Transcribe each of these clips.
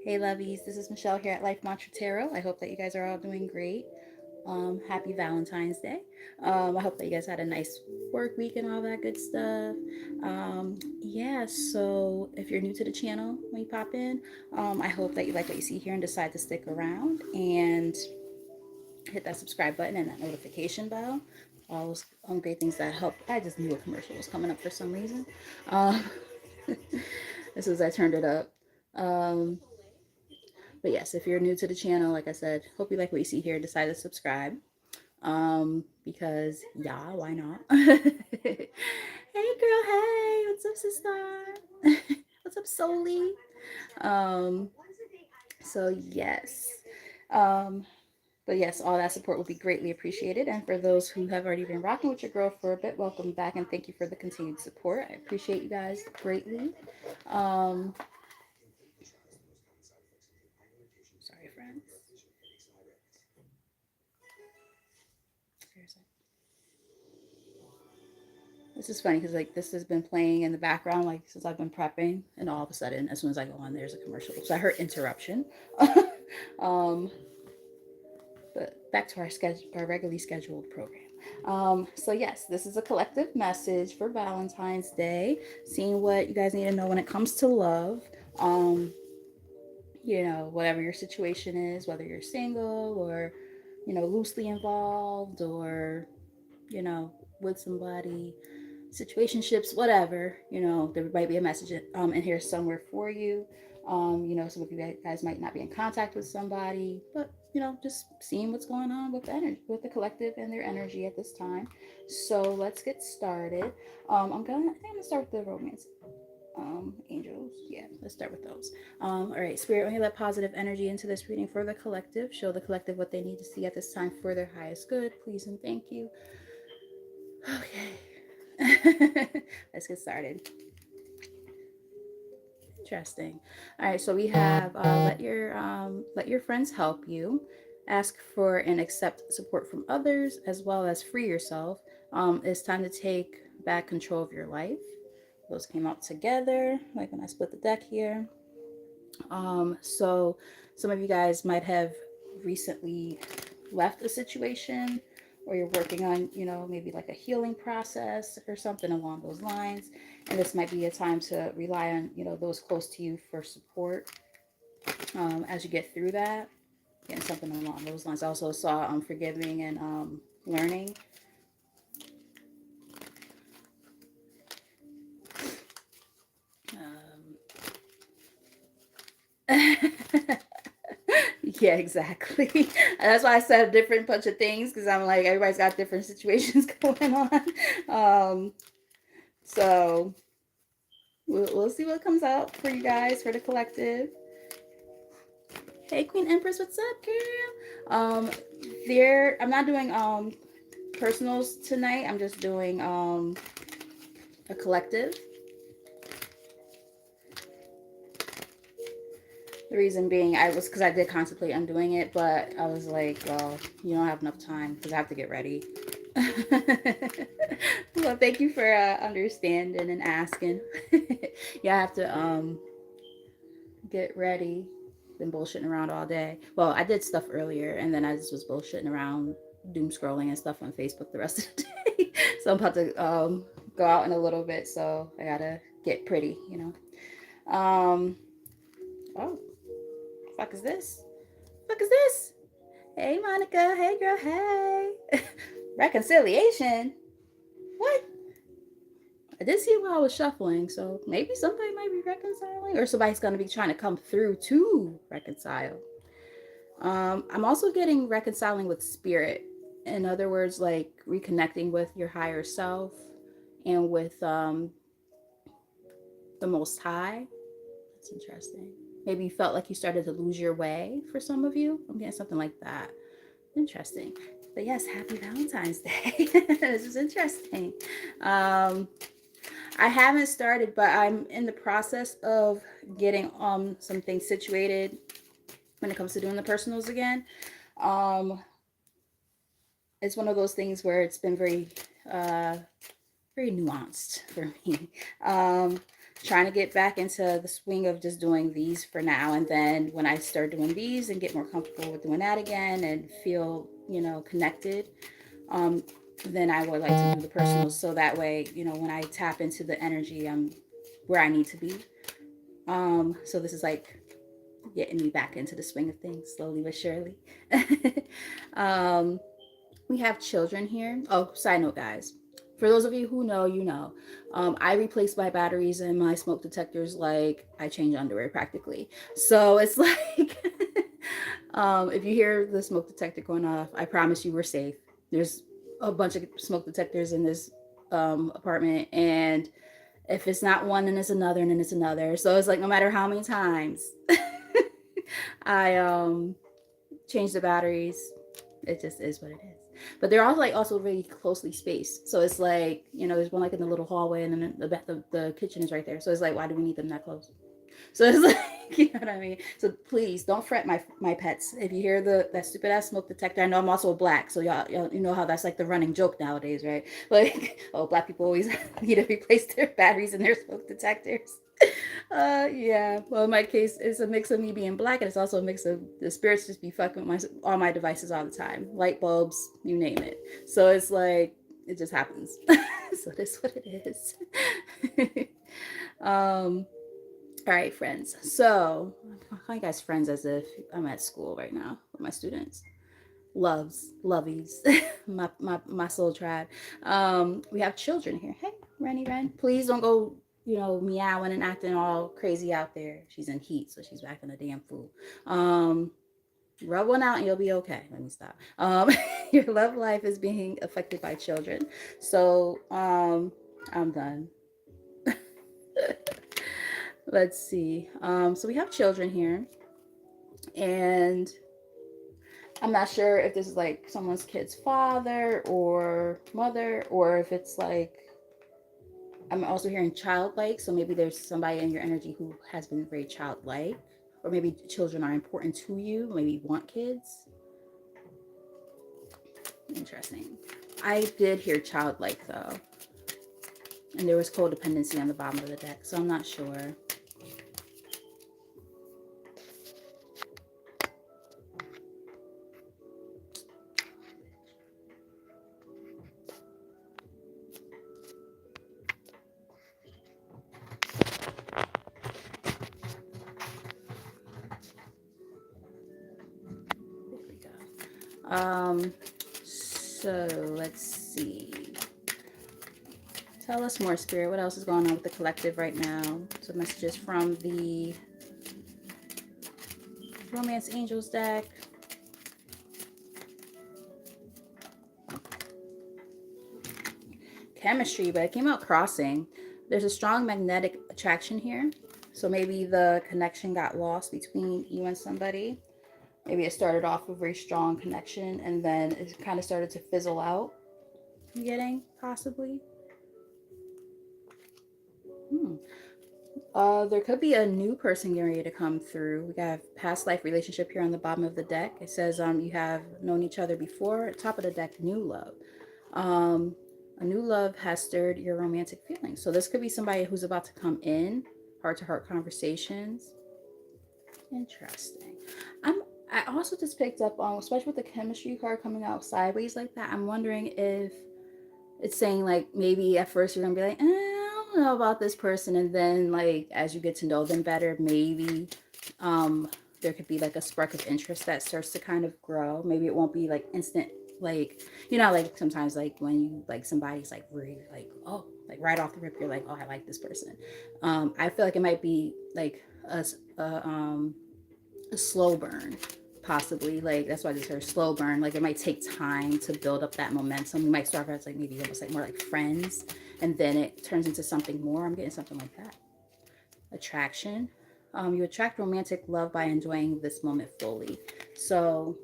Hey lovies, this is Michelle here at Life Mantra Tarot. I hope that you guys are all doing great. Happy Valentine's Day. I hope that you guys had a nice work week and all that good stuff. Yeah, so if you're new to the channel when you pop in, I hope that you like what you see here and decide to stick around and hit that subscribe button and that notification bell. All those great things that help. I just knew a commercial was coming up for some reason. Um, as soon as I turned it up. Um, But yes, if you're new to the channel, like I said, hope you like what you see here. Decide to subscribe. Because yeah, why not? Hey girl, hey, what's up, sister? What's up, Soli? Um, so yes. Um, but yes, all that support would be greatly appreciated. And for those who have already been rocking with your girl for a bit, welcome back and thank you for the continued support. I appreciate you guys greatly. Um, Sorry, friends. This is funny because like this has been playing in the background like since I've been prepping, and all of a sudden, as soon as I go on, there's a commercial. So I heard interruption. um, but back to our regularly scheduled program. So yes, this is a collective message for Valentine's Day. Seeing what you guys need to know when it comes to love. Whatever your situation is, whether you're single or loosely involved or with somebody, situationships, whatever, there might be a message in here somewhere for you. Some of you guys might not be in contact with somebody, but just seeing what's going on with the energy, with the collective and their energy at this time. So let's get started. I think I'm gonna start with the romance angels. Yeah, let's start with those. All right, spirit, when you let positive energy into this reading for the collective, show the collective what they need to see at this time for their highest good, please and thank you. Okay. Let's get started. Interesting. All right, so we have let your friends help you. Ask for and accept support from others, as well as free yourself. It's time to take back control of your life. Those came out together, like when I split the deck here. So some of you guys might have recently left a situation, or you're working on, maybe like a healing process or something along those lines. And this might be a time to rely on, those close to you for support as you get through that. Getting something along those lines. I also saw forgiving and learning. Yeah, exactly. That's why I said a different bunch of things, because I'm like, everybody's got different situations going on. So we'll see what comes out for you guys, for the collective. Hey, Queen Empress, what's up, girl? I'm not doing personals tonight. I'm just doing a collective. The reason being, because I did contemplate undoing it, but I was like, well, you don't have enough time because I have to get ready. Well, thank you for understanding and asking. Yeah, I have to get ready. Been bullshitting around all day. Well, I did stuff earlier, and then I just was bullshitting around, doom scrolling and stuff on Facebook the rest of the day. So I'm about to go out in a little bit, so I gotta get pretty. Oh, fuck is this? Fuck is this? Hey, Monica. Hey, girl. Hey. Reconciliation. What? I did see while I was shuffling, so maybe somebody might be reconciling, or somebody's gonna be trying to come through to reconcile. I'm also getting reconciling with spirit. In other words, like reconnecting with your higher self and with the Most High. That's interesting. Maybe you felt like you started to lose your way for some of you. I'm getting something like that. Interesting. But yes, happy Valentine's Day. This is interesting. I haven't started, but I'm in the process of getting some things situated when it comes to doing the personals again. Um, it's one of those things where it's been very very nuanced for me. trying to get back into the swing of just doing these for now. And then when I start doing these and get more comfortable with doing that again and feel, connected, um, then I would like to do the personals. So that way, when I tap into the energy, I'm where I need to be. So this is like getting me back into the swing of things slowly but surely. um, we have children here. Oh, side note, guys. For those of you who know, you know. I replace my batteries and my smoke detectors like I change underwear practically. So it's like, if you hear the smoke detector going off, I promise you we're safe. There's a bunch of smoke detectors in this apartment, and if it's not one, then it's another, and then it's another. So it's like no matter how many times I change the batteries, it just is what it is. But they're all like also really closely spaced. So it's like, there's one like in the little hallway, and then the kitchen is right there. So it's like, why do we need them that close? So it's like, you know what I mean? So please don't fret my pets. If you hear that stupid ass smoke detector, I know I'm also black, so y'all you know how that's like the running joke nowadays, right? Like, oh, black people always need to replace their batteries and their smoke detectors. Yeah. Well, in my case, it's a mix of me being black, and it's also a mix of the spirits just be fucking with all my devices all the time, light bulbs, you name it. So it's like it just happens. So that's what it is. um. All right, friends. So I'm calling you guys friends as if I'm at school right now with my students. Lovies, my soul tribe. We have children here. Hey, Rennie Ren, please don't go, meowing and acting all crazy out there. She's in heat, so she's acting a damn fool. Rub one out and you'll be okay. Let me stop. Your love life is being affected by children. So, I'm done. Let's see. So we have children here, and I'm not sure if this is like someone's kid's father or mother, or if it's like, I'm also hearing childlike. So maybe there's somebody in your energy who has been very childlike, or maybe children are important to you, maybe you want kids. Interesting. I did hear childlike though, and there was codependency on the bottom of the deck, so I'm not sure. There we go. So let's see. Tell us more, Spirit. What else is going on with the collective right now? So messages from the Romance Angels deck. Chemistry, but it came out crossing. There's a strong magnetic attraction here. So maybe the connection got lost between you and somebody. Maybe it started off with a very strong connection, and then it kind of started to fizzle out. You getting? Possibly. There could be a new person getting ready to come through. We got past life relationship here on the bottom of the deck. It says you have known each other before. Top of the deck, new love. A new love has stirred your romantic feelings. So this could be somebody who's about to come in, heart-to-heart conversations. Interesting. I also just picked up on, especially with the chemistry card coming out sideways like that, I'm wondering if it's saying like maybe at first you're gonna be like, I don't know about this person, and then like as you get to know them better, maybe there could be like a spark of interest that starts to kind of grow. Maybe it won't be like instant, like like sometimes like when you like somebody's like really like, oh, like right off the rip you're like, oh, I like this person. I feel like it might be like a slow burn, possibly. Like that's why I just heard slow burn. Like it might take time to build up that momentum. You might start as like maybe almost like more like friends, and then it turns into something more. I'm getting something like that. Attraction. You attract romantic love by enjoying this moment fully. So,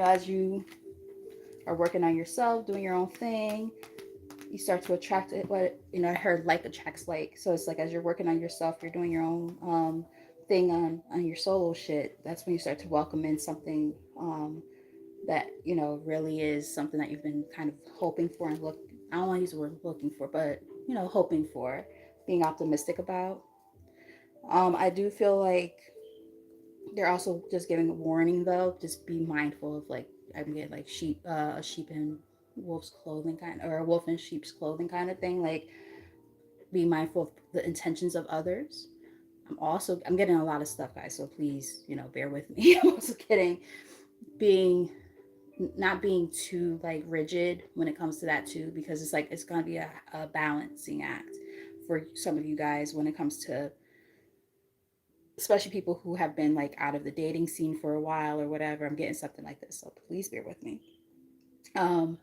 as you are working on yourself, doing your own thing, you start to attract it. What I heard, like attracts like. So it's like as you're working on yourself, you're doing your own thing on your solo shit. That's when you start to welcome in something that really is something that you've been kind of hoping for and look. I don't want to use the word looking for, but hoping for, being optimistic about. I do feel like they're also just giving a warning though. Just be mindful of like I'm getting like sheep in wolf's clothing kind, or a wolf in sheep's clothing kind of thing. Like be mindful of the intentions of others. I'm getting a lot of stuff, guys. So please, bear with me. I'm also getting being not being too like rigid when it comes to that too, because it's like it's gonna be a balancing act for some of you guys when it comes to, especially people who have been like out of the dating scene for a while or whatever. I'm getting something like this, so please bear with me. um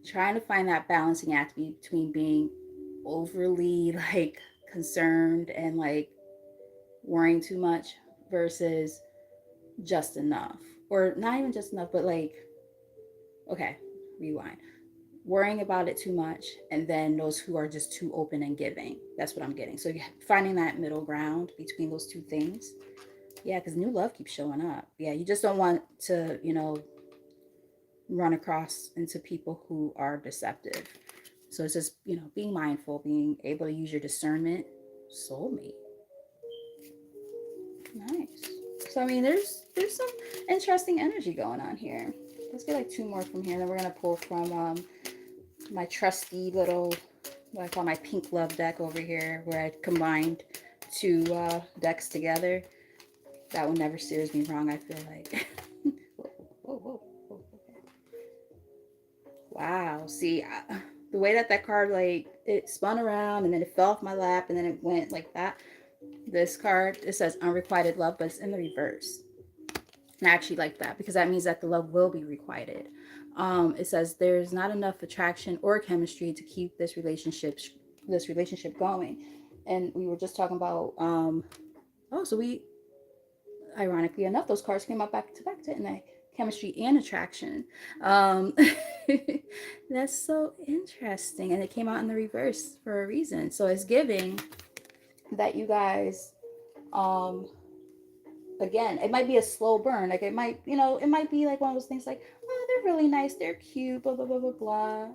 Trying to find that balancing act between being overly like concerned and like worrying too much versus just enough, or not even just enough, but like, okay, rewind, worrying about it too much, and then those who are just too open and giving. That's what I'm getting. So finding that middle ground between those two things. Yeah, because new love keeps showing up. Yeah, you just don't want to, run across into people who are deceptive. So it's just, being mindful, being able to use your discernment. Soulmate. Nice. So I mean, there's some interesting energy going on here. Let's get like two more from here, and then we're gonna pull from my trusty little, what I call my pink love deck over here, where I combined two decks together. That one never steers me wrong, I feel like. Whoa, whoa, whoa, whoa, okay. Wow. See, the way that card, like, it spun around and then it fell off my lap and then it went like that. This card, it says unrequited love, but it's in the reverse. And I actually like that because that means that the love will be requited. It says there's not enough attraction or chemistry to keep this relationship going. And we were just talking about so we, ironically enough, those cards came out back to back, didn't they? Chemistry and attraction. Um, that's so interesting, and it came out in the reverse for a reason. So it's giving that you guys, um, again, it might be a slow burn. Like it might be like one of those things like, oh, they're really nice, they're cute, blah blah blah blah blah,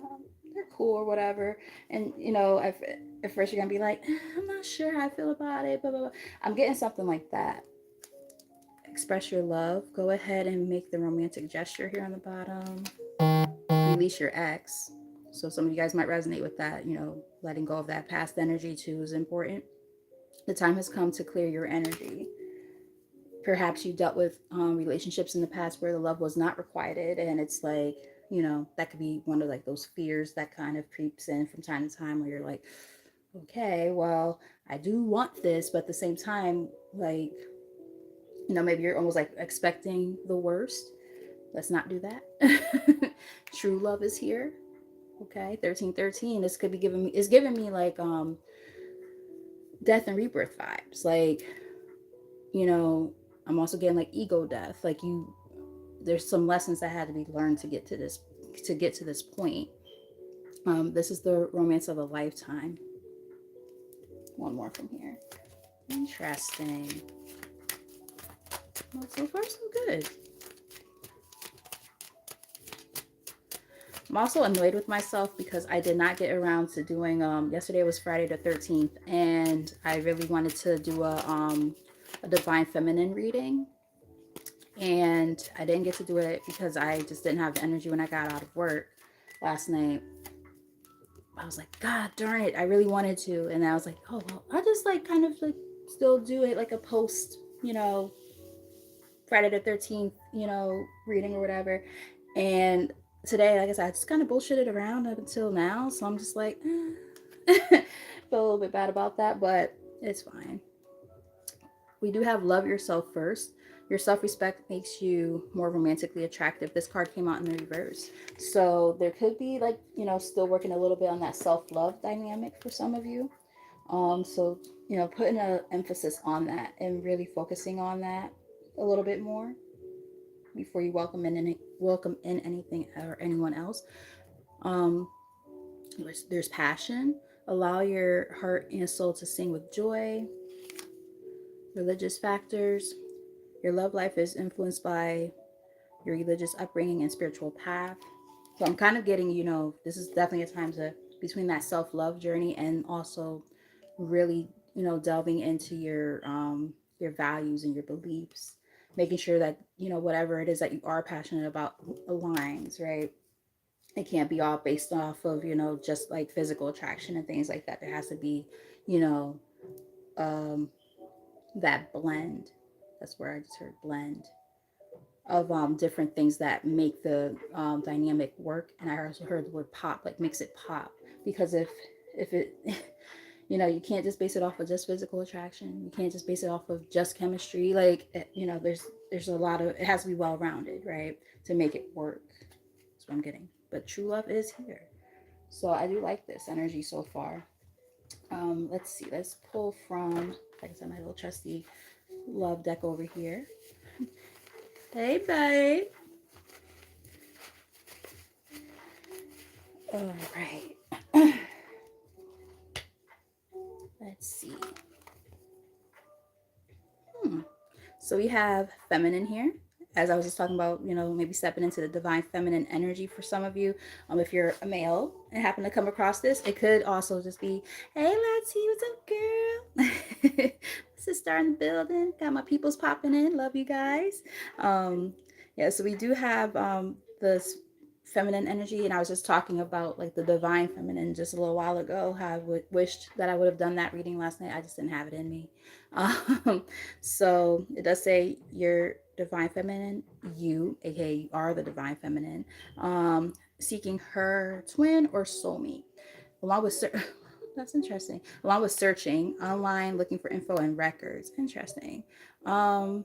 they're cool or whatever. And at first you're gonna be like, I'm not sure how I feel about it, blah blah blah. I'm getting something like that. Express your love. Go ahead and make the romantic gesture here on the bottom. Release your ex. So some of you guys might resonate with that. Letting go of that past energy too is important. The time has come to clear your energy. Perhaps you dealt with relationships in the past where the love was not requited, and it's like, that could be one of like those fears that kind of creeps in from time to time, where you're like, okay, well, I do want this, but at the same time, like, maybe you're almost like expecting the worst. Let's not do that. True love is here. Okay, 1313. This could be giving me like death and rebirth vibes. Like, I'm also getting like ego death. Like there's some lessons that had to be learned to get to this point. This is the romance of a lifetime. One more from here. Interesting. Well, so far so good. I'm also annoyed with myself because I did not get around to doing yesterday was Friday the 13th, and I really wanted to do a divine feminine reading, and I didn't get to do it because I just didn't have the energy when I got out of work last night. I was like, God darn it, I really wanted to, and I was like, oh well, I'll just like kind of like still do it like a post, Friday the 13th, reading or whatever. And today, like I said, I just kind of bullshitted around up until now. So I'm just like, feel a little bit bad about that, but it's fine. We do have love yourself first. Your self-respect makes you more romantically attractive. This card came out in the reverse. So there could be like, still working a little bit on that self-love dynamic for some of you. So, putting an emphasis on that and really focusing on that a little bit more before you welcome in anything or anyone else. Um, there's passion. Allow your heart and soul to sing with joy. Religious factors. Your love life is influenced by your religious upbringing and spiritual path. So I'm kind of getting, this is definitely a time to between that self-love journey and also really, delving into your values and your beliefs, making sure that, whatever it is that you are passionate about aligns, right? It can't be all based off of, just like physical attraction and things like that. There has to be, you know, um, that blend. That's where I just heard blend of different things that make the dynamic work. And I also heard the word pop, like makes it pop. Because if it you can't just base it off of just physical attraction. You can't just base it off of just chemistry. Like there's a lot of, it has to be well rounded, right, to make it work. That's what I'm getting. But true love is here. So I do like this energy so far. Let's see. Let's pull from, like I said, my little trusty love deck over here. Hey, babe. All right. Let's see. Hmm. So we have feminine here. As I was just talking about, maybe stepping into the divine feminine energy for some of you. If you're a male and happen to come across this, it could also just be, hey, Lati, what's up, girl? Sister in the building. Got my peoples popping in. Love you guys. Yeah, so we do have this feminine energy, and I was just talking about like the divine feminine just a little while ago. How wished that I would have done that reading last night. I just didn't have it in me. Um, so it does say your divine feminine, you, aka you are the divine feminine, seeking her twin or soulmate, along with that's interesting. Along with searching online, looking for info and records. Interesting. Um,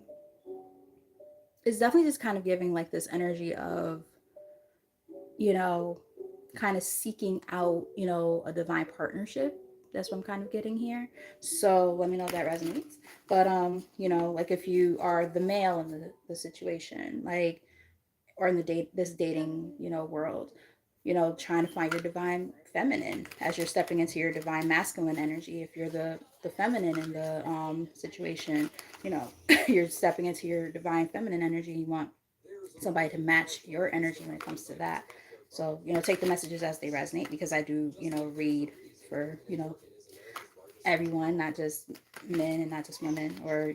it's definitely just kind of giving like this energy of, you know, kind of seeking out, a divine partnership. That's what I'm kind of getting here. So let me know if that resonates. But like if you are the male in the situation, like, or in the this dating, world, trying to find your divine feminine as you're stepping into your divine masculine energy. If you're the feminine in the situation, you're stepping into your divine feminine energy. You want somebody to match your energy when it comes to that. So, take the messages as they resonate, because I do, read for, everyone, not just men and not just women, or,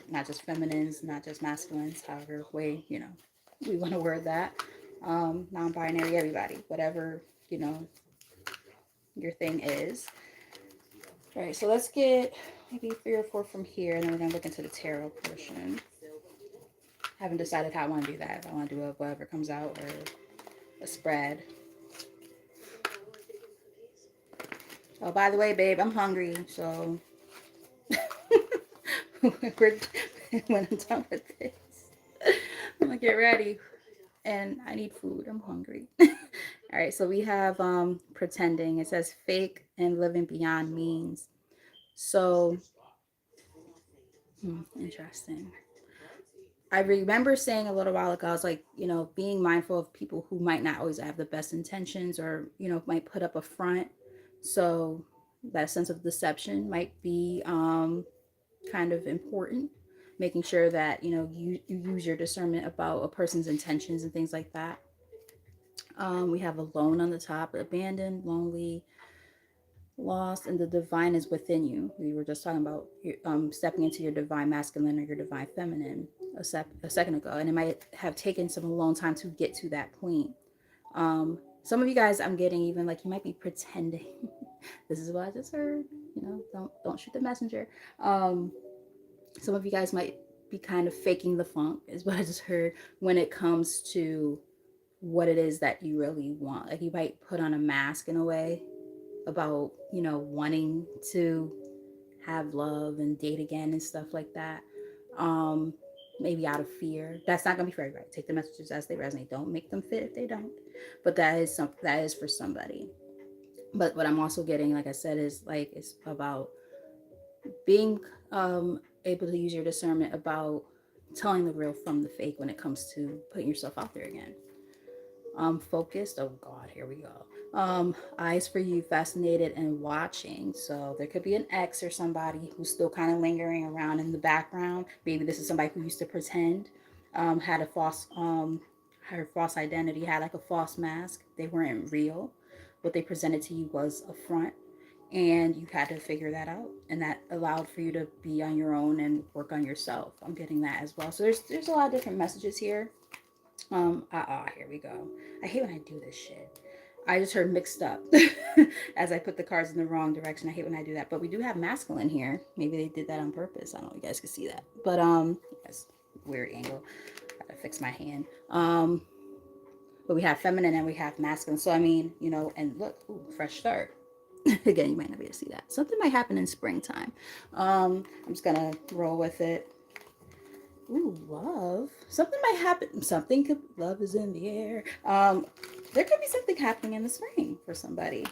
not just feminines, not just masculines, however way, we want to word that. Non-binary, everybody, whatever, you know, your thing is. All right, so let's get maybe 3 or 4 from here, and then we're going to look into the tarot portion. I haven't decided how I want to do that. If I want to do a whatever comes out or a spread. Oh, by the way, babe, I'm hungry, so when I'm done with this, I'm gonna get ready, and I need food. I'm hungry. All right, so we have pretending. It says fake and living beyond means. So, interesting. I remember saying a little while ago, I was like, being mindful of people who might not always have the best intentions, or, might put up a front. So that sense of deception might be kind of important. Making sure that, you use your discernment about a person's intentions and things like that. We have alone on the top, abandoned, lonely, lost, and the divine is within you. We were just talking about stepping into your divine masculine or your divine feminine a second ago, and it might have taken some alone time to get to that point. Some of you guys, I'm getting even like you might be pretending. This is what I just heard. Don't shoot the messenger. Some of you guys might be kind of faking the funk, is what I just heard, when it comes to what it is that you really want. Like you might put on a mask in a way about, wanting to have love and date again and stuff like that. Um, Maybe out of fear. That's not gonna be for everybody. Take the messages as they resonate. Don't make them fit if they don't. But that is for somebody. But what I'm also getting, like I said, is like it's about being able to use your discernment about telling the real from the fake when it comes to putting yourself out there again. Focused. Oh God, here we go. Eyes for you, fascinated and watching. So there could be an ex or somebody who's still kind of lingering around in the background. Maybe this is somebody who used to pretend, had a false, her false identity, had like a false mask. They weren't real. What they presented to you was a front. and you had to figure that out, and that allowed for you to be on your own and work on yourself. I'm getting that as well. So there's a lot of different messages here. Here we go. I hate when I do this shit. I just heard mixed up as I put the cards in the wrong direction. I hate when I do that. But we do have masculine here. Maybe they did that on purpose. I don't know if you guys can see that. But yes, weird angle. Gotta fix my hand. But we have feminine and we have masculine. So I mean, and look, ooh, fresh start. Again, you might not be able to see that. Something might happen in springtime. I'm just gonna roll with it. Ooh, love. Something might happen. Something could. Love is in the air. There could be something happening in the spring for somebody.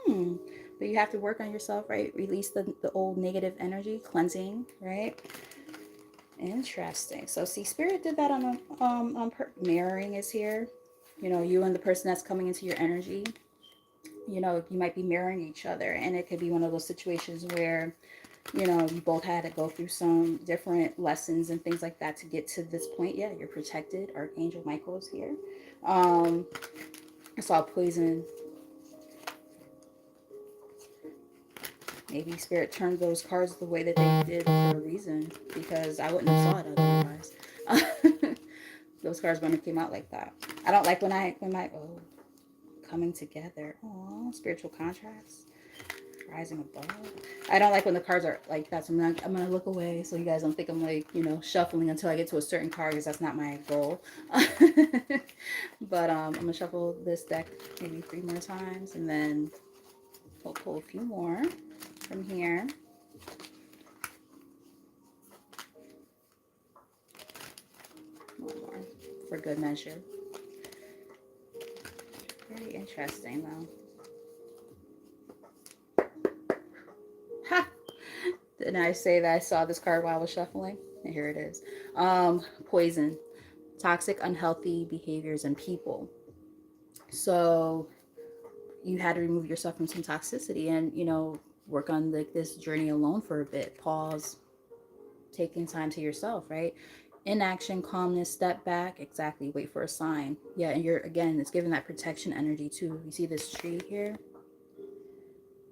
Hmm. But you have to work on yourself, right? Release the old negative energy, cleansing, right? Interesting. So see, spirit did that mirroring is here. You and the person that's coming into your energy. You might be mirroring each other, and it could be one of those situations where you both had to go through some different lessons and things like that to get to this point. Yeah, you're protected. Archangel Michael is here. um I saw poison. Maybe spirit turned those cards the way that they did for a reason, because I wouldn't have saw it otherwise. Those cards wouldn't have came out like that. I don't like when my coming together. Oh, spiritual contracts. Rising above. I don't like when the cards are like that, so I'm gonna look away so you guys don't think I'm like, shuffling until I get to a certain card, because that's not my goal. But I'm gonna shuffle this deck maybe 3 more times, and then we'll pull a few more from here. One more for good measure. Very interesting though. Ha! Didn't I say that I saw this card while I was shuffling? And here it is. Poison. Toxic, unhealthy behaviors in people. So you had to remove yourself from some toxicity, and work on like this journey alone for a bit. Pause, taking time to yourself, right? Inaction, calmness, step back. Exactly. Wait for a sign. Yeah, and it's giving that protection energy too. You see this tree here?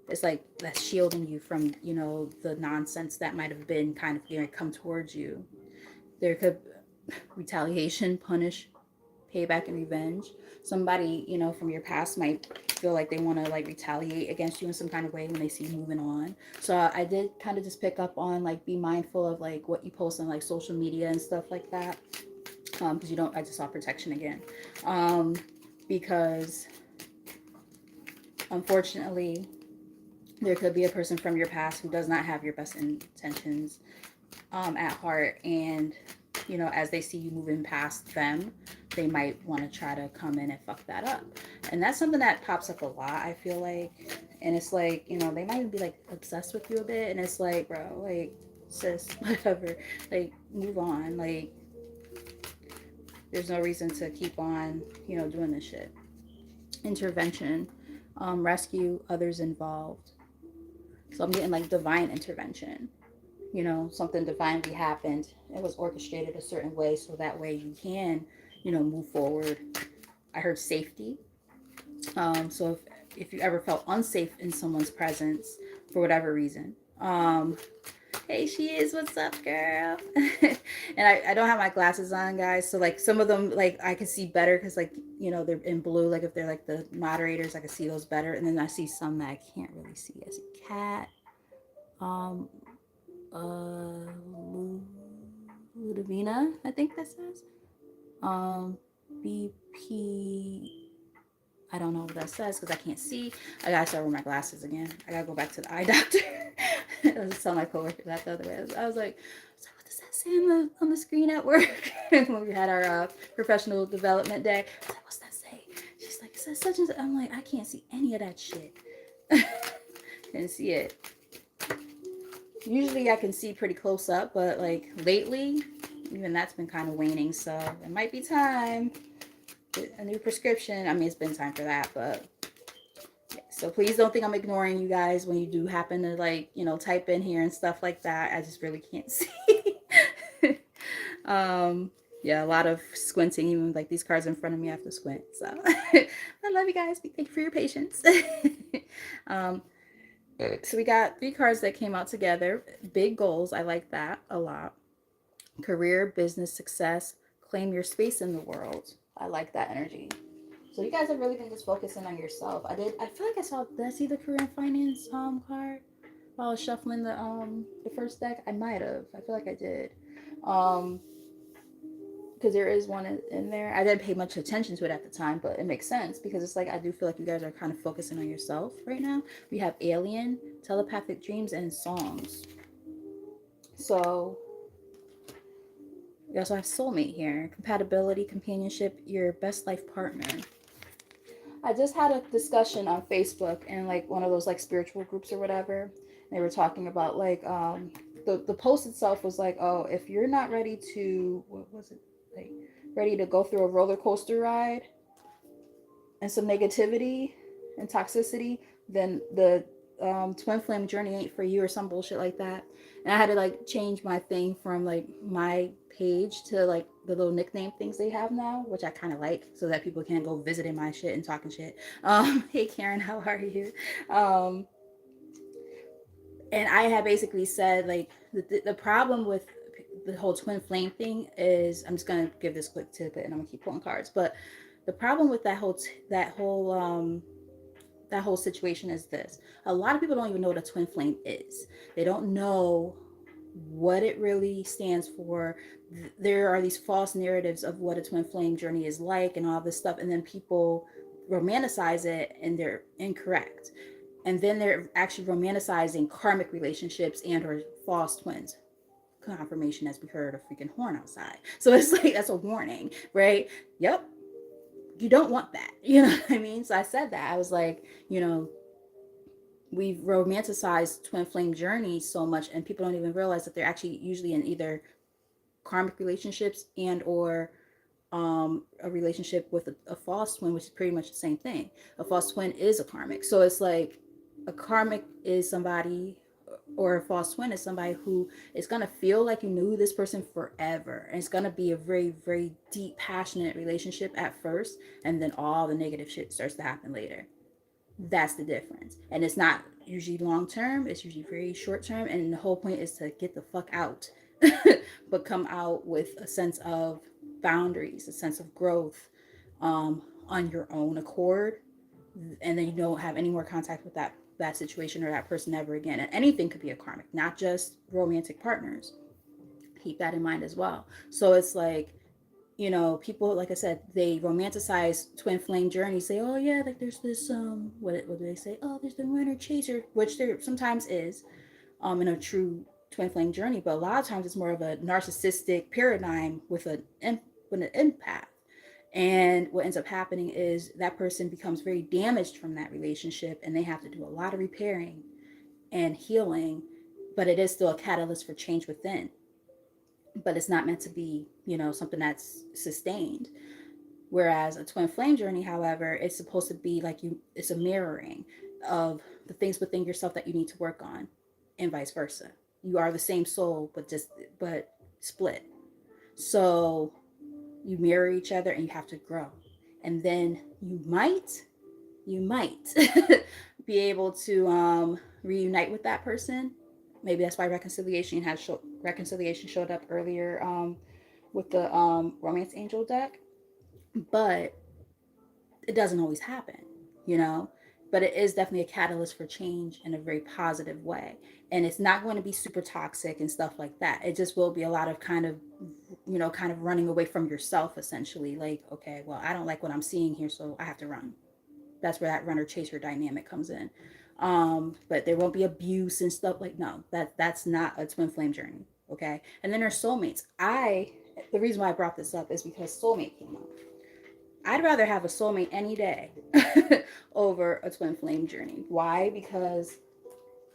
It's like that's shielding you from the nonsense that might have been kind of come towards you. There could retaliation, punish, payback, and revenge. Somebody from your past might feel like they want to like retaliate against you in some kind of way when they see you moving on. So I did kind of just pick up on like be mindful of like what you post on like social media and stuff like that, because I just saw protection again, because unfortunately there could be a person from your past who does not have your best intentions at heart, and as they see you moving past them, they might want to try to come in and fuck that up. And that's something that pops up a lot, I feel like. And it's like, they might even be like obsessed with you a bit, and it's like, bro, like, sis, whatever, like, move on. Like, there's no reason to keep on doing this shit. Intervention. Rescue others involved. So I'm getting like divine intervention. Something divinely happened. It was orchestrated a certain way, so that way you can move forward. I heard safety. So if you ever felt unsafe in someone's presence for whatever reason, hey, she is, what's up, girl? And I don't have my glasses on, guys, so like some of them like I can see better because like they're in blue. Like if they're like the moderators, I can see those better, and then I see some that I can't really see. I see cat, um Ludovina, I think that says. BP. I don't know what that says because I can't see. I gotta start with my glasses again. I gotta go back to the eye doctor. I was telling my coworker that the other way. I was like, what does that say on the screen at work? When we had our professional development day. I was like, what's that say? She's like, it says such and such. I'm like, I can't see any of that shit. Didn't see it. Usually I can see pretty close up, but like lately, even that's been kind of waning. So it might be time. Get a new prescription. I mean, it's been time for that, but yeah. So please don't think I'm ignoring you guys when you do happen to like, type in here and stuff like that. I just really can't see. Yeah, a lot of squinting. Even like these cards in front of me, I have to squint. So I love you guys. Thank you for your patience. So we got 3 cards that came out together. Big goals. I like that a lot. Career, business, success. Claim your space in the world. I like that energy. So you guys have really been just focusing on yourself. I feel like I saw. Did I see the career and finance card while I was shuffling the first deck? I might have. I feel like I did. Um, because there is one in there. I didn't pay much attention to it at the time, but it makes sense because it's like I do feel like you guys are kind of focusing on yourself right now. We have alien, telepathic dreams, and songs. So we also have soulmate here, compatibility, companionship, your best life partner. I just had a discussion on Facebook and like one of those like spiritual groups or whatever. They were talking about like the post itself was like, oh, if you're not ready to, what was it, like ready to go through a roller coaster ride and some negativity and toxicity, then the twin flame journey ain't for you or some bullshit like that. And I had to like change my thing from like my page to like the little nickname things they have now, which I kind of like, so that people can't go visiting my shit and talking shit. Hey Karen, how are you? Um, and I had basically said like the problem with the whole twin flame thing is, I'm just gonna give this quick tidbit and I'm gonna keep pulling cards, but the problem with that whole situation is this: a lot of people don't even know what a twin flame is. They don't know what it really stands for. There are these false narratives of what a twin flame journey is like and all this stuff, and then people romanticize it and they're incorrect. And then they're actually romanticizing karmic relationships and or false twins. Confirmation as we heard a freaking horn outside. So it's like that's a warning, right? Yep, you don't want that. You know what I mean? So I said that. I was like, we've romanticized twin flame journeys so much and people don't even realize that they're actually usually in either karmic relationships and or a relationship with a false twin, which is pretty much the same thing. A false twin is a karmic. So it's like a karmic is somebody, or a false twin is somebody who is going to feel like you knew this person forever. And it's going to be a very, very deep, passionate relationship at first. And then all the negative shit starts to happen later. That's the difference. And it's not usually long term, it's usually very short term. And the whole point is to get the fuck out, but come out with a sense of boundaries, a sense of growth, on your own accord. And then you don't have any more contact with that situation or that person ever again. And anything could be a karmic, not just romantic partners. Keep that in mind as well. So it's like, people, like I said, they romanticize twin flame journeys. Say, oh yeah, like there's this what do they say? Oh, there's the runner chaser, which there sometimes is, in a true twin flame journey. But a lot of times it's more of a narcissistic paradigm with an empath. And what ends up happening is that person becomes very damaged from that relationship, and they have to do a lot of repairing and healing. But it is still a catalyst for change within. But it's not meant to be, something that's sustained. Whereas a twin flame journey, however, it's supposed to be like it's a mirroring of the things within yourself that you need to work on, and vice versa. You are the same soul, but split. So you mirror each other and you have to grow. And then you might be able to reunite with that person. Maybe that's why reconciliation showed up earlier, with the romance angel deck. But it doesn't always happen, you know. But it is definitely a catalyst for change in a very positive way. And it's not going to be super toxic and stuff like that. It just will be a lot of kind of running away from yourself, essentially. Like, okay, well, I don't like what I'm seeing here, so I have to run. That's where that runner chaser dynamic comes in. But there won't be abuse and stuff. Like, no, that's not a twin flame journey. Okay. And then there's soulmates. The reason why I brought this up is because soulmate came up. I'd rather have a soulmate any day over a twin flame journey. Why? Because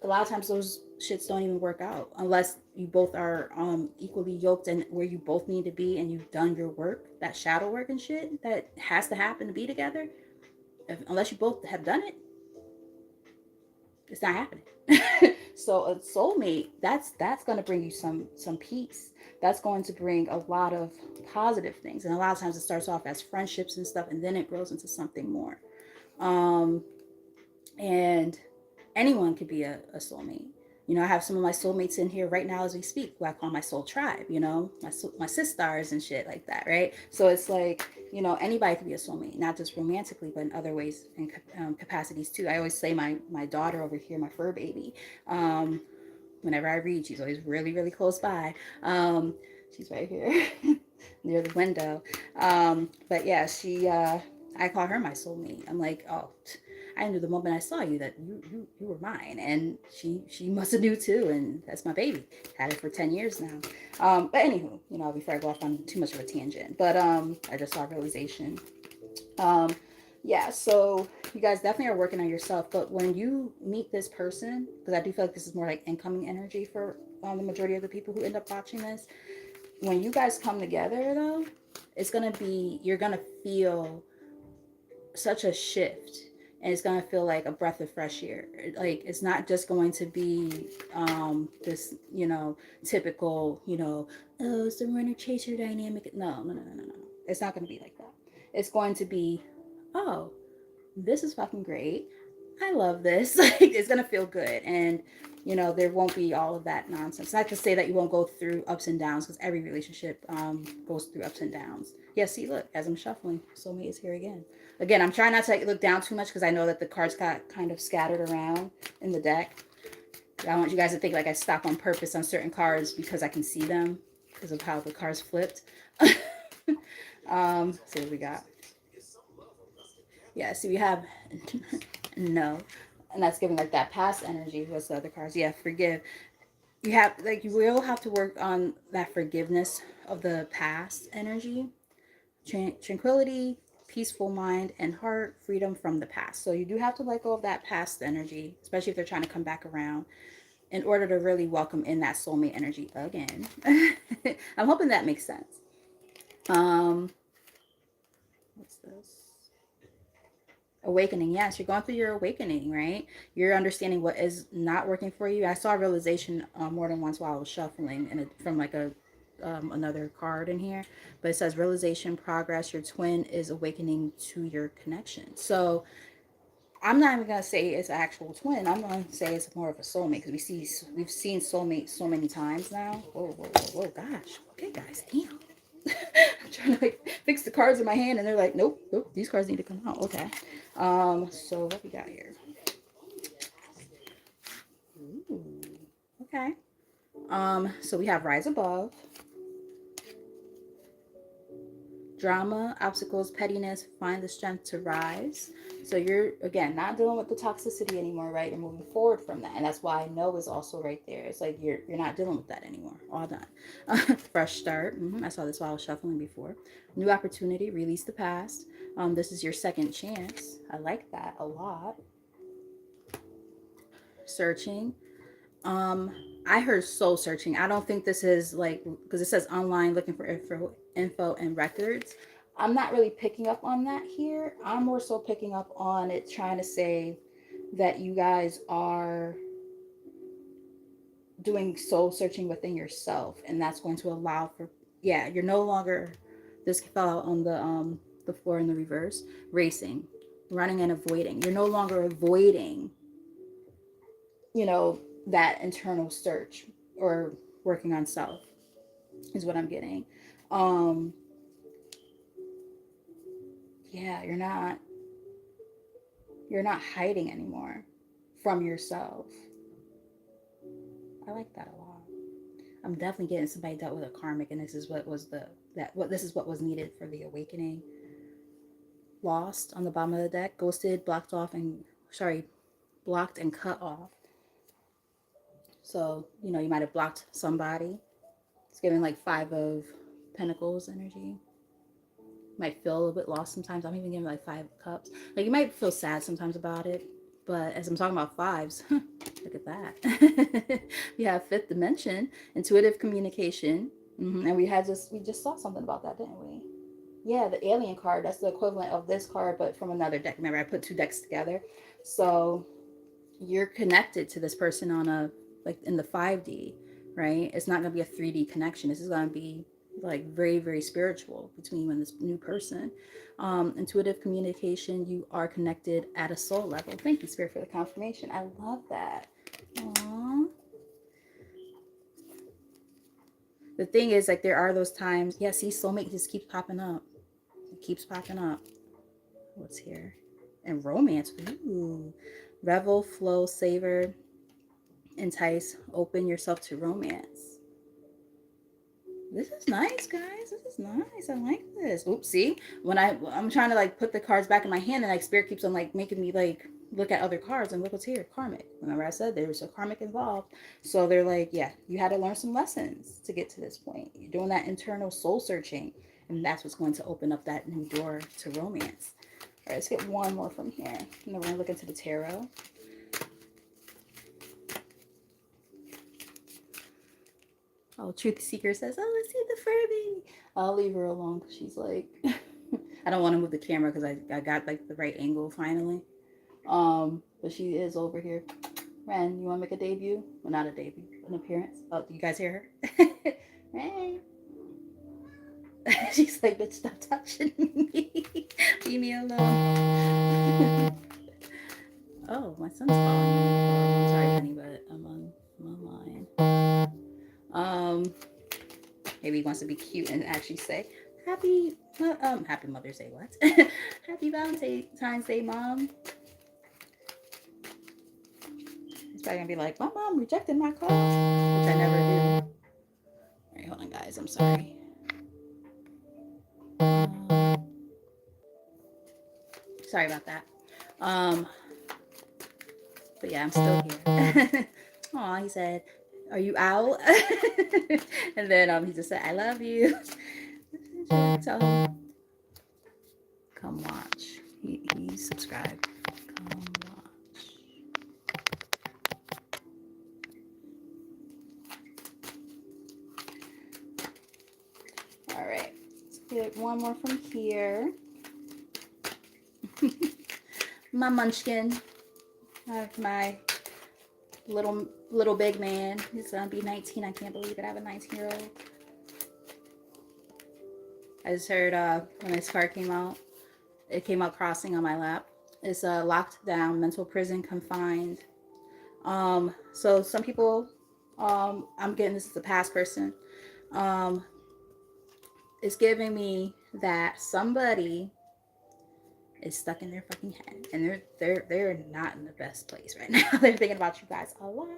a lot of times those shits don't even work out unless you both are equally yoked and where you both need to be, and you've done your work, that shadow work and shit that has to happen to be together. Unless you both have done it, it's not happening. So a soulmate, that's going to bring you some peace. That's going to bring a lot of positive things, and a lot of times it starts off as friendships and stuff, and then it grows into something more. um and anyone could be a soulmate. You know, I have some of my soulmates in here right now as we speak, who I call my soul tribe, you know, my sisters and shit like that, right? So it's like, you know, anybody could be a soulmate, not just romantically, but in other ways and capacities too. I always say my daughter over here, my fur baby, whenever I read, she's always really, really close by. She's right here near the window. But yeah, I call her my soulmate. I'm like, oh, I knew the moment I saw you that you were mine, and she must have knew too, and that's my baby. Had it for 10 years now. But anywho, you know, before I go off on too much of a tangent, but I just saw a realization. Um, yeah, so you guys definitely are working on yourself, but when you meet this person, because I do feel like this is more like incoming energy for the majority of the people who end up watching this. When you guys come together, though, it's gonna be you're gonna feel such a shift, and it's gonna feel like a breath of fresh air. Like it's not just going to be this, you know, typical, you know, oh, it's the runner chaser dynamic. No, no, no, no, no, no. It's not gonna be like that. It's going to be, oh, this is fucking great. I love this. Like it's gonna feel good, and you know there won't be all of that nonsense. Not to say that you won't go through ups and downs, because every relationship goes through ups and downs. Yeah, see, look, as I'm shuffling, soulmate is here again. Again, I'm trying not to look down too much because I know that the cards got kind of scattered around in the deck. I want you guys to think like I stop on purpose on certain cards because I can see them because of how the cards flipped. So what we got? Yeah, so we have no, and that's giving like that past energy. What's the other cards? Yeah, forgive. You have like you will have to work on that forgiveness of the past energy, tranquility, peaceful mind and heart, freedom from the past. So you do have to let go of that past energy, especially if they're trying to come back around, in order to really welcome in that soulmate energy again. I'm hoping that makes sense. Um, what's this? Awakening. Yes, you're going through your awakening, right? You're understanding what is not working for you. I saw a realization more than once while I was shuffling, and from like a another card in here, but it says realization, progress. Your twin is awakening to your connection. So I'm not even gonna say it's an actual twin. I'm gonna say it's more of a soulmate, because we've seen soulmates so many times now. Whoa, whoa, whoa, whoa, gosh. Okay, guys, damn. I'm trying to like fix the cards in my hand, and they're like, nope, nope, these cards need to come out. Okay. So what we got here? Ooh, okay. So we have rise above, drama, obstacles, pettiness, find the strength to rise. So you're again not dealing with the toxicity anymore, right? You're moving forward from that, and that's why no is also right there. It's like you're not dealing with that anymore. All done. Fresh start. I saw this while I was shuffling before. New opportunity. Release the past. This is your second chance. I like that a lot. Searching. Um, I heard soul searching. I don't think this is like, because it says online looking for info and records. I'm not really picking up on that here. I'm more so picking up on it trying to say that you guys are doing soul searching within yourself, and that's going to allow for, yeah, you're no longer, this fell out on the floor in the reverse, racing, running and avoiding. You're no longer avoiding, you know, that internal search or working on self is what I'm getting. Um, yeah, you're not hiding anymore from yourself. I like that a lot. I'm definitely getting somebody dealt with a karmic, and this is what was the that what this is what was needed for the awakening. Lost on the bottom of the deck, ghosted, blocked off, and sorry, blocked and cut off. So you know you might have blocked somebody. It's giving like five of pentacles energy. Might feel a little bit lost sometimes. I'm even getting like 5 cups. Like you might feel sad sometimes about it, but as I'm talking about fives, look at that. We have fifth dimension, intuitive communication, and we just saw something about that, didn't we? Yeah, the alien card. That's the equivalent of this card, but from another deck. Remember, I put 2 decks together, so you're connected to this person on a like in the 5D, right? It's not gonna be a 3D connection. This is gonna be like very, very spiritual between you and this new person. Intuitive communication, you are connected at a soul level. Thank you, Spirit, for the confirmation. I love that. Aww. The thing is, like, there are those times, yeah, see, soulmate just keeps popping up. It keeps popping up. What's here? And romance. Ooh. Revel, flow, savor, entice, open yourself to romance. This is nice, guys. This is nice. I like this. Oops, see? When I'm trying to like put the cards back in my hand, and like spirit keeps on like making me like look at other cards, and look what's here. Karmic. Remember I said there was a karmic involved. So they're like, yeah, you had to learn some lessons to get to this point. You're doing that internal soul searching, and that's what's going to open up that new door to romance. All right, let's get one more from here. And then we're gonna look into the tarot. Oh, Truth Seeker says, oh, let's see the Furby. I'll leave her alone because she's like, I don't want to move the camera because I got like the right angle finally. But she is over here. Ren, you want to make a debut? Well, not a debut, an appearance. Oh, do you guys hear her? Ren. She's like, bitch, stop touching me. Leave me alone. Oh, my son's calling me. I'm sorry, honey, but I'm online. Maybe he wants to be cute and actually say, Happy Mother's Day, what? Happy Valentine's Day, Mom. He's probably gonna be like, my mom rejected my call, which I never do. All right, hold on, guys. I'm sorry. Sorry about that. But yeah, I'm still here. Aw, he said, are you out? And then he just said, I love you. Tell him, come watch. He subscribed. Come watch. All right, let's get one more from here. My munchkin, my little big man. He's gonna be 19. I can't believe it. I have a 19-year-old. I just heard when this card came out, it came out crossing on my lap. It's locked down, mental prison, confined. So some people, I'm getting this as a past person. It's giving me that somebody is stuck in their fucking head, and they're not in the best place right now. They're thinking about you guys a lot.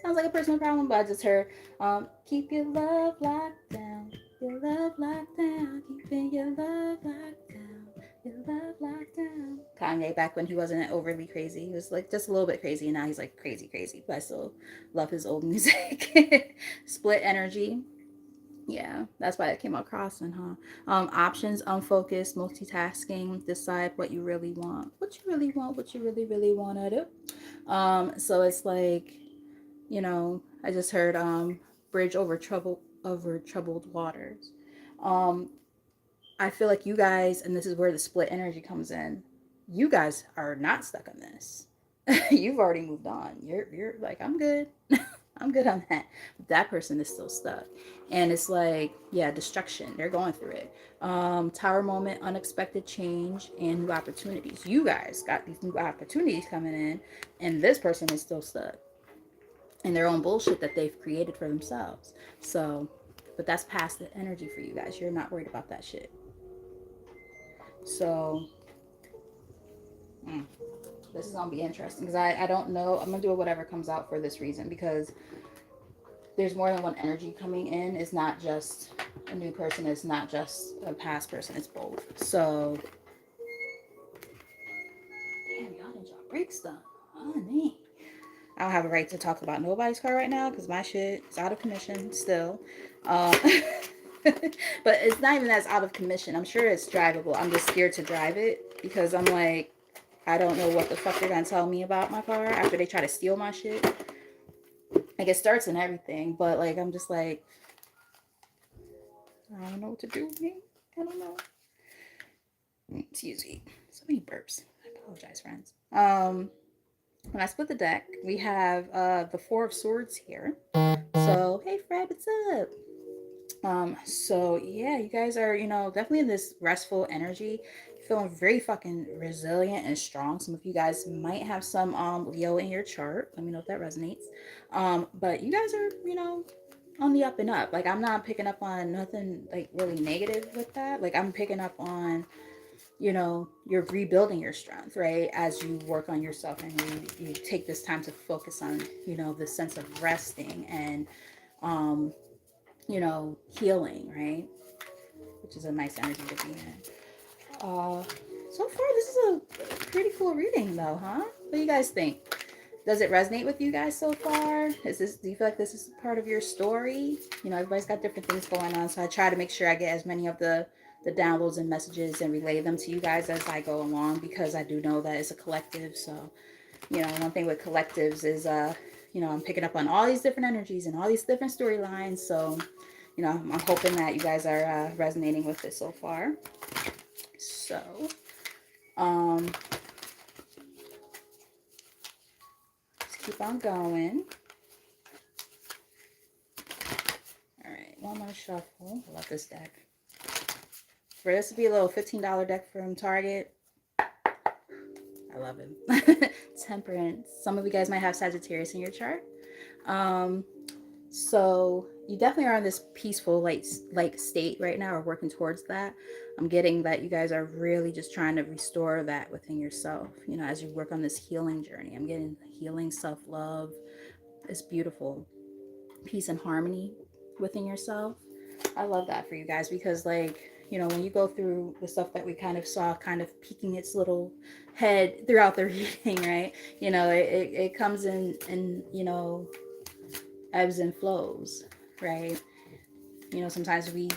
Sounds like a personal problem, but I just heard, keep your love locked down, your love locked down, keeping your love locked down, your love locked down. Kanye, back when he wasn't overly crazy, he was like just a little bit crazy, and now he's like crazy, but I still love his old music. Split energy. Yeah, that's why it came across. And options, unfocused, multitasking, decide what you really want, what you really want, what you really want to do. So it's like, I just heard bridge over troubled waters. I feel like you guys, and this is where the split energy comes in, you guys are not stuck on this. You've already moved on. You're like, I'm good. I'm good on that. But that person is still stuck. And it's like, yeah, destruction. They're going through it. Tower moment, unexpected change, and new opportunities. You guys got these new opportunities coming in, and this person is still stuck in their own bullshit that they've created for themselves. So, but that's past the energy for you guys. You're not worried about that shit. So, this is going to be interesting because I don't know. I'm going to do whatever comes out for this reason because there's more than one energy coming in. It's not just a new person. It's not just a past person. It's both. So, damn, y'all didn't drop break stuff. Honey. I don't have a right to talk about nobody's car right now because my shit is out of commission still. But it's not even that it's out of commission. I'm sure it's drivable. I'm just scared to drive it because I'm like, I don't know what the fuck they're going to tell me about my car after they try to steal my shit. Like, it starts and everything, but like, I'm just like, I don't know what to do with me. I don't know. Excuse me. So many burps. I apologize, friends. When I split the deck, we have the Four of Swords here. So, hey Fred, what's up? So yeah, you guys are, definitely in this restful energy, feeling very fucking resilient and strong. Some of you guys might have some Leo in your chart. Let me know if that resonates. But you guys are, on the up and up. Like I'm not picking up on nothing like really negative with that. Like I'm picking up on, you're rebuilding your strength, right? As you work on yourself and you take this time to focus on, the sense of resting and um, healing, right? Which is a nice energy to be in. Uh, so far, this is a pretty cool reading, though, huh? What do you guys think? Does it resonate with you guys so far? Do you feel like this is part of your story? Everybody's got different things going on, so I try to make sure I get as many of the downloads and messages and relay them to you guys as I go along, because I do know that it's a collective. So, one thing with collectives is, I'm picking up on all these different energies and all these different storylines. So, I'm hoping that you guys are resonating with it so far. So, um, let's keep on going. All right, one more shuffle. I love this deck. For this to be a little $15 deck from Target, I love it. Temperance. Some of you guys might have Sagittarius in your chart. Um, So you definitely are in this peaceful like state right now, or working towards that. I'm getting that you guys are really just trying to restore that within yourself, as you work on this healing journey. I'm getting healing, self-love. It's beautiful. Peace and harmony within yourself. I love that for you guys, because like, when you go through the stuff that we kind of saw kind of peeking its little head throughout the reading, right? It comes in, ebbs and flows, right? Sometimes I'm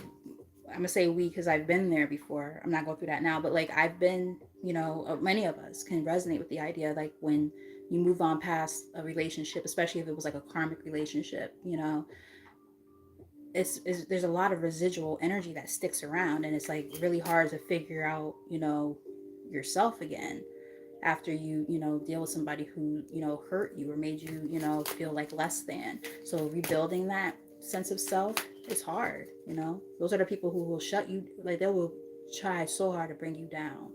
gonna say we because I've been there before. I'm not going through that now, but like I've been, many of us can resonate with the idea, like when you move on past a relationship, especially if it was like a karmic relationship, there's a lot of residual energy that sticks around, and it's like really hard to figure out, yourself again after you deal with somebody who hurt you or made you feel like less than. So rebuilding that sense of self is hard. Those are the people who will shut you, like they will try so hard to bring you down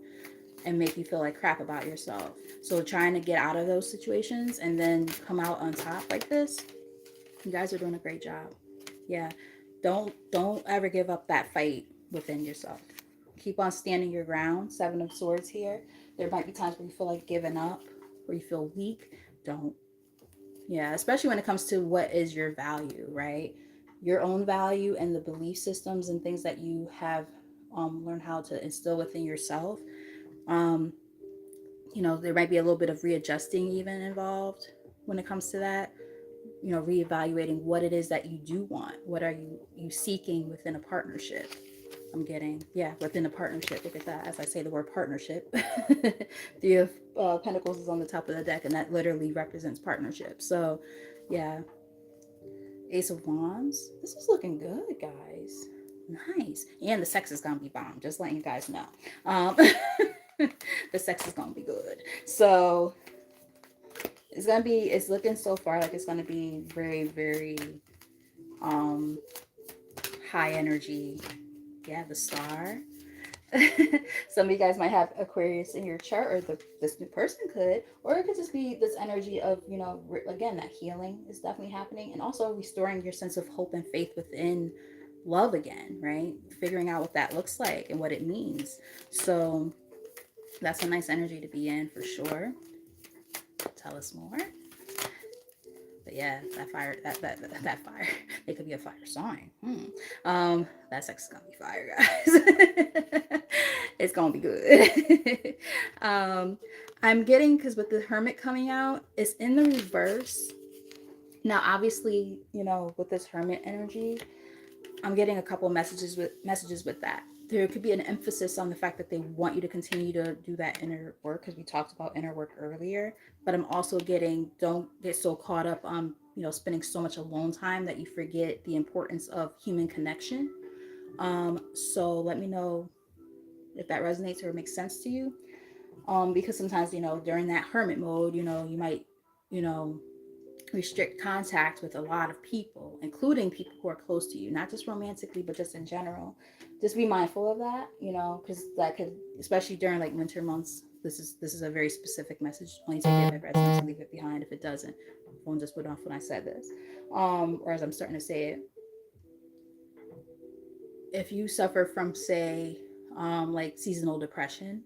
and make you feel like crap about yourself. So trying to get out of those situations and then come out on top like this, you guys are doing a great job. Yeah, don't ever give up that fight within yourself. Keep on standing your ground. Seven of Swords here. There might be times where you feel like giving up, where you feel weak. Don't. Yeah, especially when it comes to what is your value, right? Your own value and the belief systems and things that you have learned how to instill within yourself. Um, there might be a little bit of readjusting even involved when it comes to that. Reevaluating what it is that you do want. What are you seeking within a partnership? I'm getting, yeah, within a partnership. Look at that. As I say the word partnership, Three of Pentacles is on the top of the deck, and that literally represents partnership. So, yeah, Ace of Wands. This is looking good, guys. Nice. And the sex is gonna be bomb. Just letting you guys know. Um, the sex is gonna be good. So it's looking so far like it's gonna be very, very um high energy. Yeah, the star. Some of you guys might have Aquarius in your chart, or this new person could, or it could just be this energy of, again, that healing is definitely happening, and also restoring your sense of hope and faith within love again, right? Figuring out what that looks like and what it means. So that's a nice energy to be in for sure. Tell us more. But yeah, that fire, that fire, it could be a fire sign. That sex is gonna be fire, guys. It's gonna be good. I'm getting, because with the Hermit coming out, it's in the reverse. Now, obviously, with this Hermit energy, I'm getting a couple messages with that. There could be an emphasis on the fact that they want you to continue to do that inner work, because we talked about inner work earlier. But I'm also getting, don't get so caught up on spending so much alone time that you forget the importance of human connection. So let me know if that resonates or makes sense to you. Because sometimes during that hermit mode, you might you know restrict contact with a lot of people, including people who are close to you, not just romantically, but just in general. Just be mindful of that, because that could, especially during like winter months. This is a very specific message. Only take it if it resonates and leave it behind. If it doesn't, phone just went off when I said this. Or as I'm starting to say it, if you suffer from, say, like seasonal depression,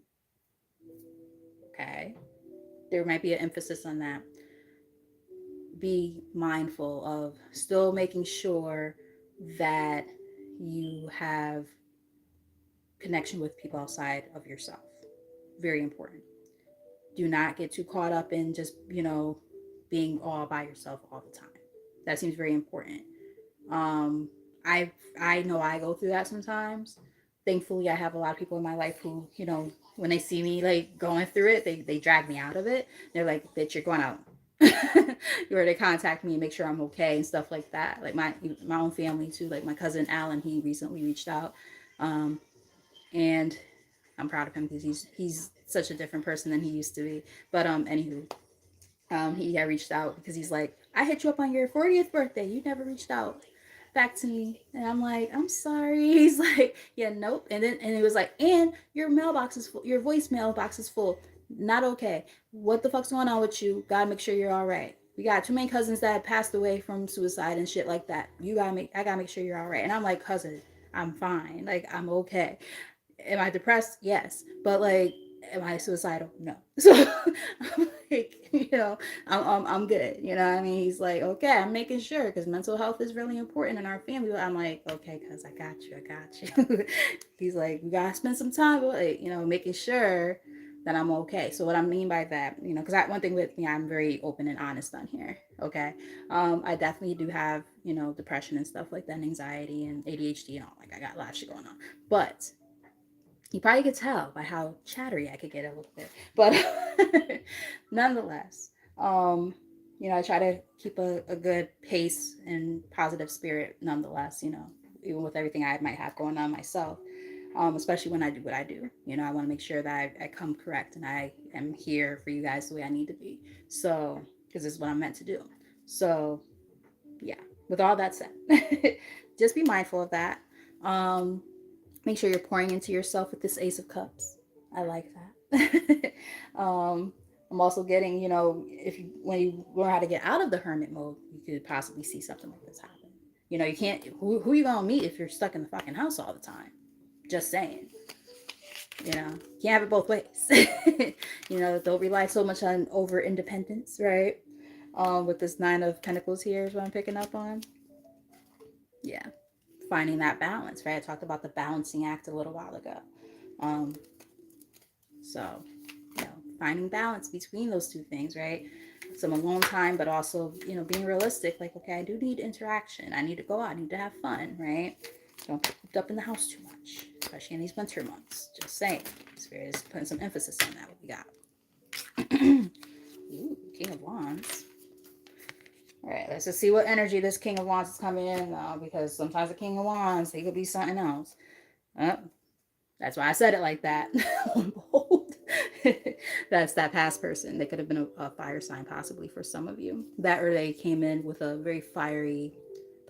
okay, there might be an emphasis on that. Be mindful of still making sure that you have connection with people outside of yourself. Very important. Do not get too caught up in just, being all by yourself all the time. That seems very important. Um, I know I go through that sometimes. Thankfully, I have a lot of people in my life who, when they see me like going through it, they drag me out of it. They're like, "Bitch, you're going out." Or they contact me and make sure I'm okay and stuff like that. Like my own family too. Like my cousin Alan, he recently reached out, um, and I'm proud of him because he's such a different person than he used to be. But anywho, he had reached out because he's like, I hit you up on your 40th birthday. You never reached out back to me. And I'm like, I'm sorry. He's like, yeah, nope. And it was like, and your mailbox is full. Your voicemail box is full. Not okay. What the fuck's going on with you? Gotta make sure you're all right. We got too many cousins that passed away from suicide and shit like that. I gotta make sure you're all right. And I'm like, cousin, I'm fine. Like, I'm okay. Am I depressed? Yes. But like, am I suicidal? No. So I'm like, I'm good. You know what I mean? He's like, okay, I'm making sure because mental health is really important in our family. But I'm like, okay, cuz I got you. I got you. He's like, we got to spend some time with, like, making sure that I'm okay. So what I mean by that, because one thing with me, I'm very open and honest on here. Okay. I definitely do have, depression and stuff like that, and anxiety and ADHD and all. Like I got a lot of shit going on. But you probably could tell by how chattery I could get a little bit. But nonetheless, I try to keep a good pace and positive spirit nonetheless, even with everything I might have going on myself. Especially when I do what I do. I want to make sure that I come correct and I am here for you guys the way I need to be. So, because this is what I'm meant to do. So, yeah, with all that said, just be mindful of that. Um, Make sure you're pouring into yourself with this Ace of Cups. I like that. I'm also getting, if you when you learn how to get out of the hermit mode, you could possibly see something like this happen. You can't. Who are you gonna meet if you're stuck in the fucking house all the time? Just saying. Can't have it both ways. Don't rely so much on over independence, right? With this Nine of Pentacles here is what I'm picking up on. Yeah, finding that balance, right? I talked about the balancing act a little while ago. Um, so, finding balance between those two things, right? Some alone time, but also, being realistic. Like, okay, I do need interaction. I need to go out. I need to have fun, right? Don't get cooped up in the house too much, especially in these winter months. Just saying. Spirit is putting some emphasis on that. What we got? Ooh, King of Wands. All right, let's just see what energy this King of Wands is coming in now, because sometimes the King of Wands, he could be something else. That's why I said it like that. That's that past person. They could have been a fire sign, possibly for some of you. That, or they came in with a very fiery,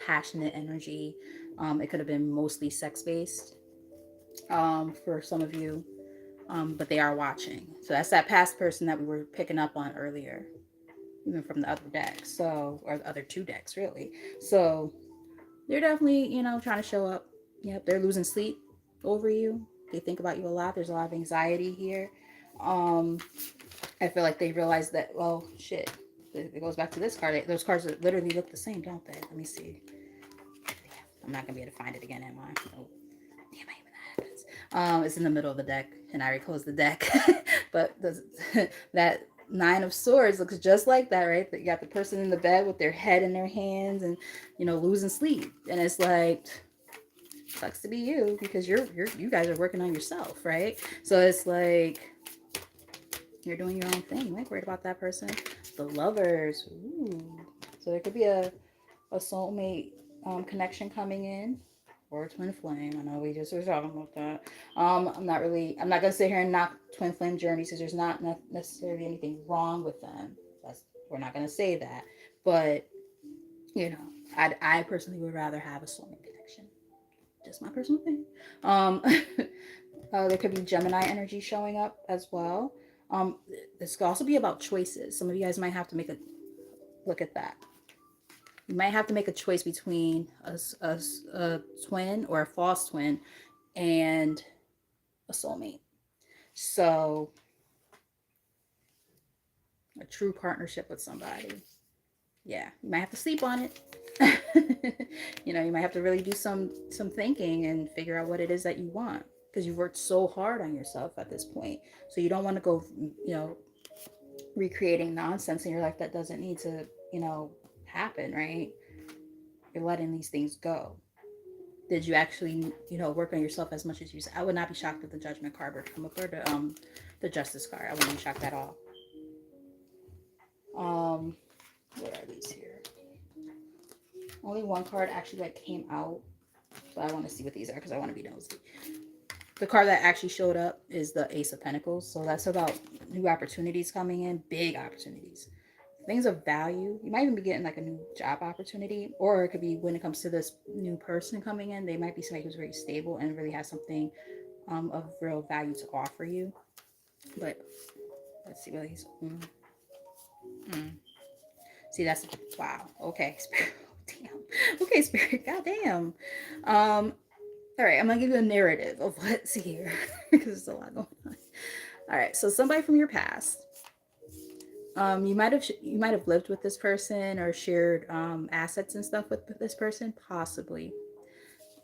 passionate energy. It could have been mostly sex based for some of you, but they are watching. So that's that past person that we were picking up on earlier, even from the other deck. So, or the other two decks, really. So they're definitely, trying to show up. Yep, they're losing sleep over you. They think about you a lot. There's a lot of anxiety here. I feel like they realize that, well, shit. It goes back to this card. Those cards literally look the same, don't they? Let me see. I'm not going to be able to find it again, am I? Oh, damn, I even that happens. It's in the middle of the deck, and I already closed the deck. But that Nine of Swords looks just like that, right? You got the person in the bed with their head in their hands and, losing sleep. And it's like, sucks to be you, because you guys are working on yourself, right? So it's like you're doing your own thing. You ain't worried about that person. The Lovers. Ooh. So there could be a soulmate connection coming in, or a twin flame. I know we just were talking about that. I'm not gonna sit here and knock twin flame journeys because there's not necessarily anything wrong with them. We're not gonna say that. But, you know, I personally would rather have a soulmate connection. Just my personal opinion. There could be Gemini energy showing up as well. This could also be about choices. Some of you guys might have to make a look at that. You might have to make a choice between a twin or a false twin and a soulmate. So, a true partnership with somebody. Yeah, you might have to sleep on it. You might have to really do some thinking and figure out what it is that you want, because you've worked so hard on yourself at this point. So you don't want to go, recreating nonsense in your life that doesn't need to, happen, right? You're letting these things go. Did you actually, work on yourself as much as you said? I would not be shocked if the Judgment card were to come up, or the Justice card. I wouldn't be shocked at all. What are these here? Only one card actually came out, but I want to see what these are because I want to be nosy. The card that actually showed up is the Ace of Pentacles. So that's about new opportunities coming in, big opportunities, things of value. You might even be getting like a new job opportunity, or it could be when it comes to this new person coming in, they might be somebody who's very stable and really has something of real value to offer you. But let's see what he's. See, that's wow. Okay, Spirit. Damn. Okay, Spirit. Goddamn. All right, I'm gonna give you a narrative of what's here because there's a lot going on. All right, so somebody from your past. You might have lived with this person or shared assets and stuff with this person, possibly.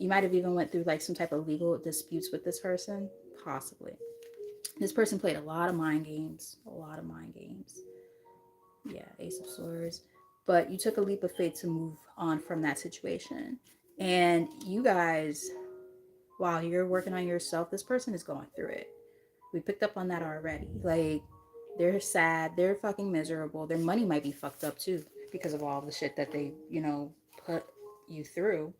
You might have even went through like some type of legal disputes with this person, possibly. This person played a lot of mind games, Yeah, Ace of Swords. But you took a leap of faith to move on from that situation. And you guys, while you're working on yourself, this person is going through it. We picked up on that already. Like, they're sad, they're fucking miserable. Their money might be fucked up too because of all the shit that they, put you through.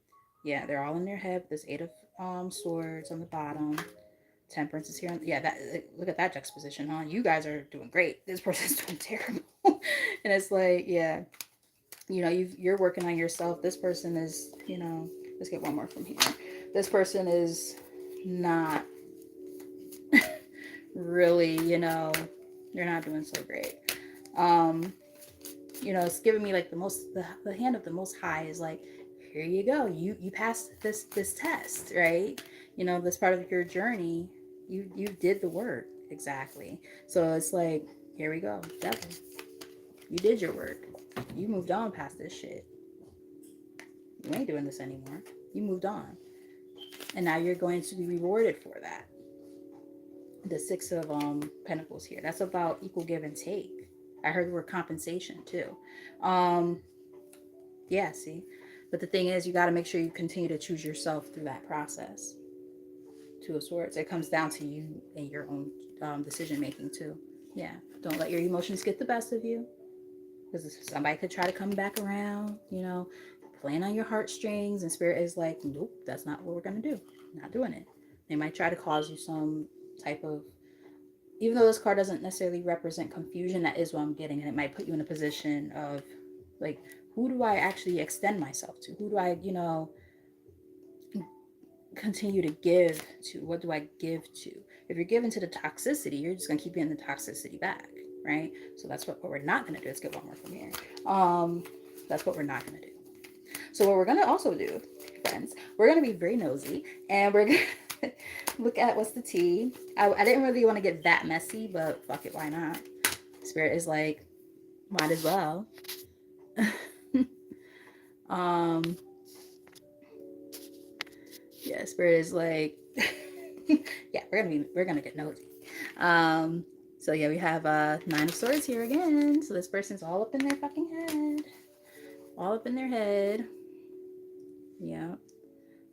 Yeah, they're all in their head. There's 8 of Swords on the bottom. Temperance is here. Yeah, that, look at that juxtaposition, huh? You guys are doing great. This person's doing terrible. And it's like, yeah, you're working on yourself. This person is, let's get one more from here. This person is not really, they're not doing so great. It's giving me like the hand of the Most High is like, here you go. You passed this test, right? This part of your journey, you did the work. Exactly. So it's like, here we go, devil. You did your work. You moved on past this shit. You ain't doing this anymore. You moved on. And now you're going to be rewarded for that. The 6 of Pentacles here. That's about equal give and take. I heard the word compensation too. Yeah, see. But the thing is, you got to make sure you continue to choose yourself through that process. 2 of Swords. It comes down to you and your own decision making too. Yeah. Don't let your emotions get the best of you. Because somebody could try to come back around, playing on your heartstrings, and Spirit is like, nope, that's not what we're going to do. Not doing it. They might try to cause you some type of, even though this card doesn't necessarily represent confusion, that is what I'm getting. And it might put you in a position of like, who do I actually extend myself to? Who do I, continue to give to? What do I give to? If you're giving to the toxicity, you're just going to keep getting the toxicity back, right? So that's what we're not going to do. Let's get one more from here. That's what we're not going to do. So what we're going to also do, friends, we're going to be very nosy, and we're going to look at what's the tea. I didn't really want to get that messy, but fuck it, why not? Spirit is like, might as well. Yeah, Spirit is like, yeah, we're gonna get nosy. So yeah, we have 9 of Swords here again. So this person's all up in their fucking head. All up in their head. Yeah.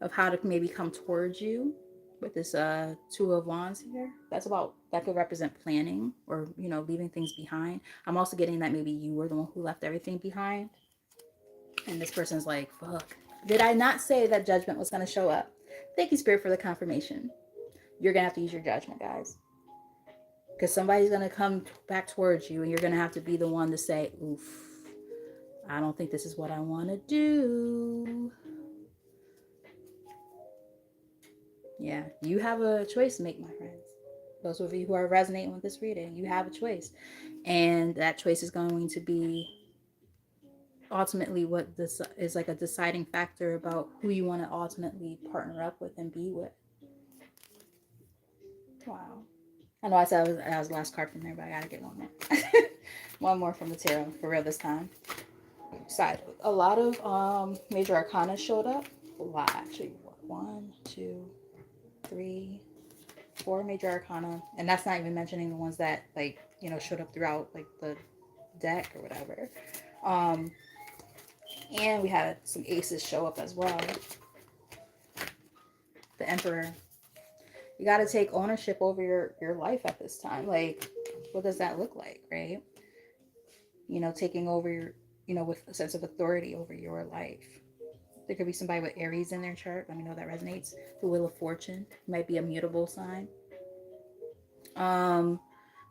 Of how to maybe come towards you with this 2 of Wands here. That could represent planning or, leaving things behind. I'm also getting that maybe you were the one who left everything behind. And this person's like, fuck. Did I not say that judgment was going to show up? Thank you, Spirit, for the confirmation. You're going to have to use your judgment, guys. Because somebody's going to come back towards you, and you're going to have to be the one to say, oof, I don't think this is what I want to do. Yeah, you have a choice to make, my friends. Those of you who are resonating with this reading, you have a choice. And that choice is going to be ultimately what this is, like a deciding factor about who you want to ultimately partner up with and be with. Wow. I know I said I was the last card from there, but I gotta get one more. One more from the tarot for real this time. Side. A lot of major arcana showed up. A lot actually. One, two, three, four major arcana, and that's not even mentioning the ones that like showed up throughout like the deck or whatever. Um, and we had some aces show up as well. The Emperor. You got to take ownership over your life at this time. Like, what does that look like, right? Taking over with a sense of authority over your life. There could be somebody with Aries in their chart. Let me know if that resonates. The Wheel of Fortune might be a mutable sign.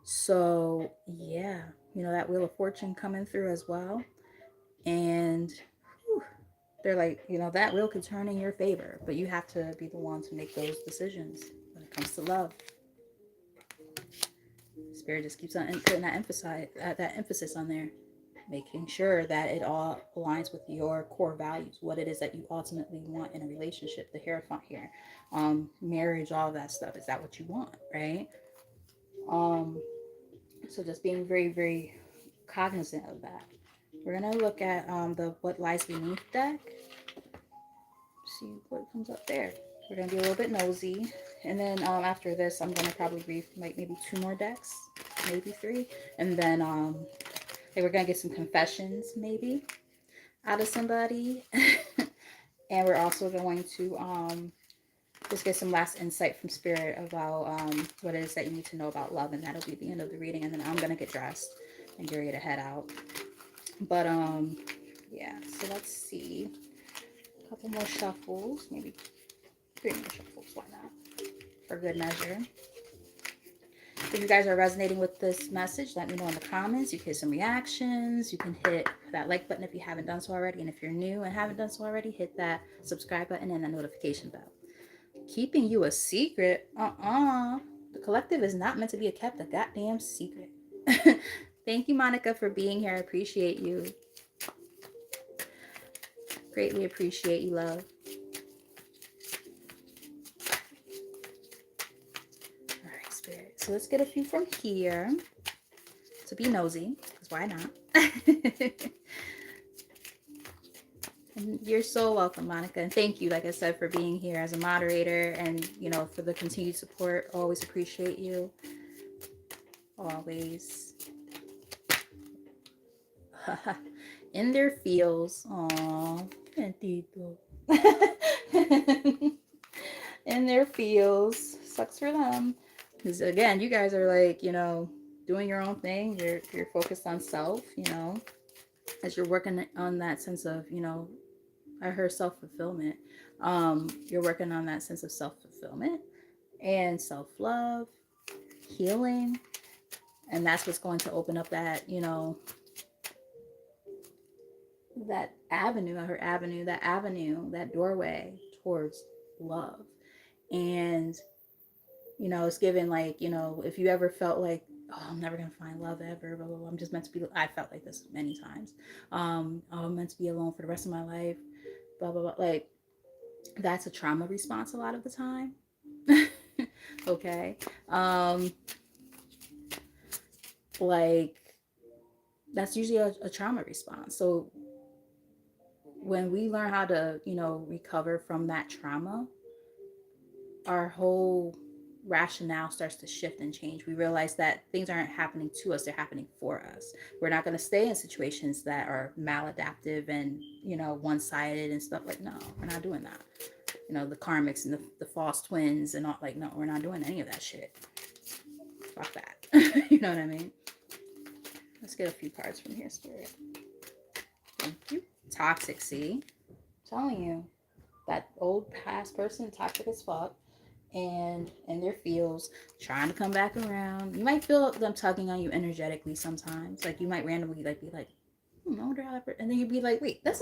So yeah, that Wheel of Fortune coming through as well. And whew, they're like, that wheel could turn in your favor, but you have to be the one to make those decisions when it comes to love. Spirit just keeps on putting that emphasis on there, making sure that it all aligns with your core values, what it is that you ultimately want in a relationship, the Hierophant here, marriage, all that stuff. Is that what you want, right? So just being very, very cognizant of that. We're gonna look at the What Lies Beneath deck. See what comes up there. We're gonna be a little bit nosy, and then after this, I'm gonna probably read like maybe 2 more decks, maybe 3, and then we're gonna get some confessions maybe out of somebody, and we're also going to just get some last insight from Spirit about what it is that you need to know about love, and that'll be the end of the reading, and then I'm gonna get dressed and get ready to head out. But yeah, so let's see. A couple more shuffles, maybe 3 more shuffles, why not? For good measure. If you guys are resonating with this message, let me know in the comments. You can hit some reactions. You can hit that like button if you haven't done so already. And if you're new and haven't done so already, hit that subscribe button and that notification bell. Keeping you a secret? The collective is not meant to be kept a goddamn secret. Thank you, Monica, for being here. I appreciate you. Greatly appreciate you, love. All right, Spirit. So let's get a few from here to be nosy, because why not? And you're so welcome, Monica. And thank you, like I said, for being here as a moderator and, for the continued support. Always appreciate you. Always. In their feels. Aww. In their feels. Sucks for them. Because again, you guys are like, doing your own thing. You're focused on self, as you're working on that sense of, I heard self-fulfillment. You're working on that sense of self-fulfillment and self-love, healing. And that's what's going to open up that, that avenue, that doorway towards love. And, it's given like, if you ever felt like, oh, I'm never going to find love ever, blah, blah, blah. I'm just meant to be, I felt like this many times. Oh, I'm meant to be alone for the rest of my life, blah, blah, blah. Like, that's a trauma response a lot of the time. Okay. Like, that's usually a trauma response. So when we learn how to, recover from that trauma, our whole rationale starts to shift and change. We realize that things aren't happening to us, they're happening for us. We're not going to stay in situations that are maladaptive and, one-sided and stuff. Like, no, we're not doing that. The karmics and the false twins and all, like, no, we're not doing any of that shit. Fuck that. You know what I mean? Let's get a few cards from here, Spirit. Thank you. Toxic, see? I'm telling you. That old past person, toxic as fuck. And in their feels, trying to come back around. You might feel them tugging on you energetically sometimes. Like, you might randomly, like, be like, I wonder how that and then you'd be like, wait, this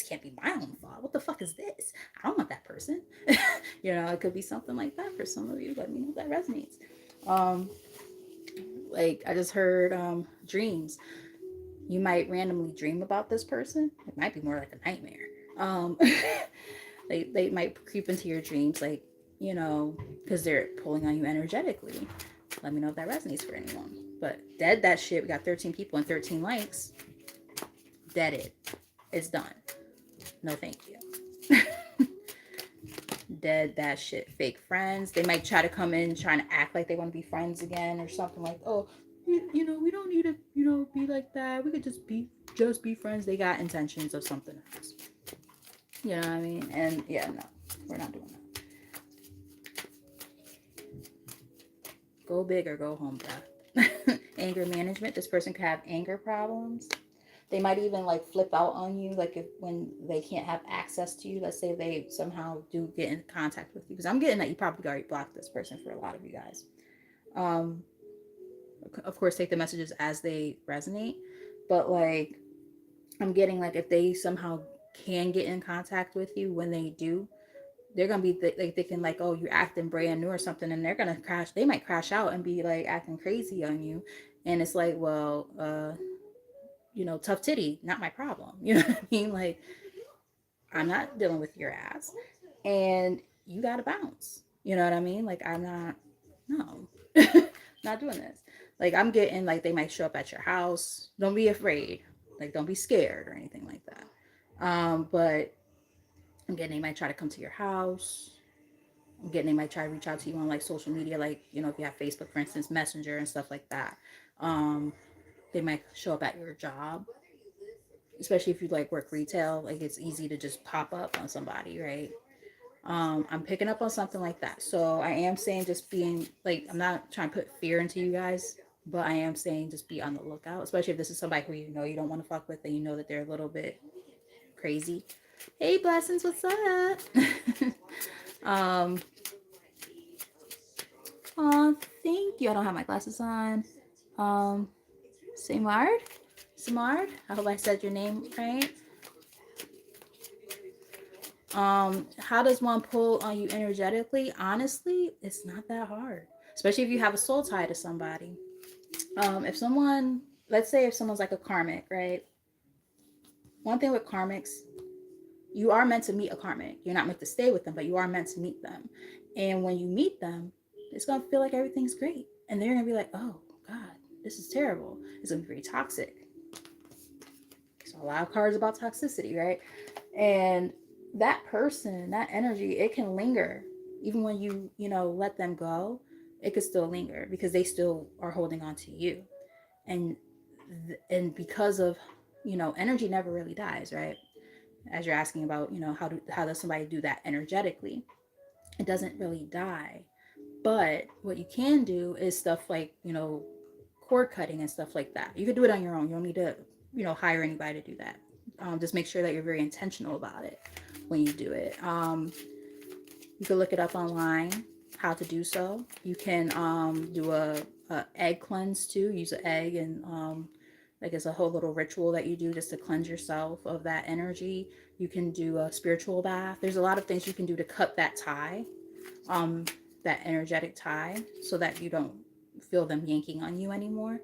can't be my own fault. What the fuck is this? I don't want that person. It could be something like that for some of you. Let me know if that resonates. Um, like I just heard dreams. You might randomly dream about this person. It might be more like a nightmare. Um, they might creep into your dreams, like, because they're pulling on you energetically. Let me know if that resonates for anyone. But dead that shit. We got 13 people and 13 likes. Dead it. It's done. No, thank you. Dead that shit. Fake friends. They might try to come in trying to act like they want to be friends again or something like, oh, we don't need to, be like that. We could just be friends. They got intentions of something else. You know what I mean? And yeah, no, we're not doing that. Go big or go home, Beth. Anger management. This person could have anger problems. They might even like flip out on you, like if when they can't have access to you. Let's say they somehow do get in contact with you, because I'm getting that you probably already blocked this person for a lot of you guys. Of course, take the messages as they resonate, but like I'm getting like if they somehow can get in contact with you, when they do, they're gonna be like thinking like, oh, you're acting brand new or something, and they're gonna crash. They might crash out and be like acting crazy on you, and it's like, well, tough titty, not my problem. You know what I mean? Like, I'm not dealing with your ass, and you gotta bounce. You know what I mean? Like, I'm not, no, not doing this. Like, I'm getting like they might show up at your house. Don't be afraid. Like, don't be scared or anything like that. But I'm getting they might try to come to your house. I'm getting they might try to reach out to you on like social media, like if you have Facebook, for instance, Messenger and stuff like that. Um, they might show up at your job, especially if you like work retail. Like it's easy to just pop up on somebody, right? I'm picking up on something like that. So I am saying just being like, I'm not trying to put fear into you guys, but I am saying just be on the lookout, especially if this is somebody who you don't want to fuck with and you know that they're a little bit crazy. Hey, Blessings, what's up? um, oh, thank you. I don't have my glasses on. Samard? Samard? I hope I said your name right. How does one pull on you energetically? Honestly, it's not that hard, especially if you have a soul tie to somebody. If someone, let's say if someone's like a karmic, right? One thing with karmics, you are meant to meet a karmic. You're not meant to stay with them, but you are meant to meet them. And when you meet them, it's going to feel like everything's great. And they're going to be like, oh, God, this is terrible. It's going to be very toxic. So a lot of cards about toxicity, right? And that person, that energy, it can linger. Even when you let them go, it could still linger because they still are holding on to you. And because of, energy never really dies, right? As you're asking about, how does somebody do that energetically? It doesn't really die. But what you can do is stuff like, cord cutting and stuff like that. You could do it on your own. You don't need to, hire anybody to do that. Just make sure that you're very intentional about it when you do it. You can look it up online how to do so. You can do a egg cleanse too. Use an egg and like it's a whole little ritual that you do just to cleanse yourself of that energy. You can do a spiritual bath. There's a lot of things you can do to cut that tie, that energetic tie, so that you don't feel them yanking on you anymore.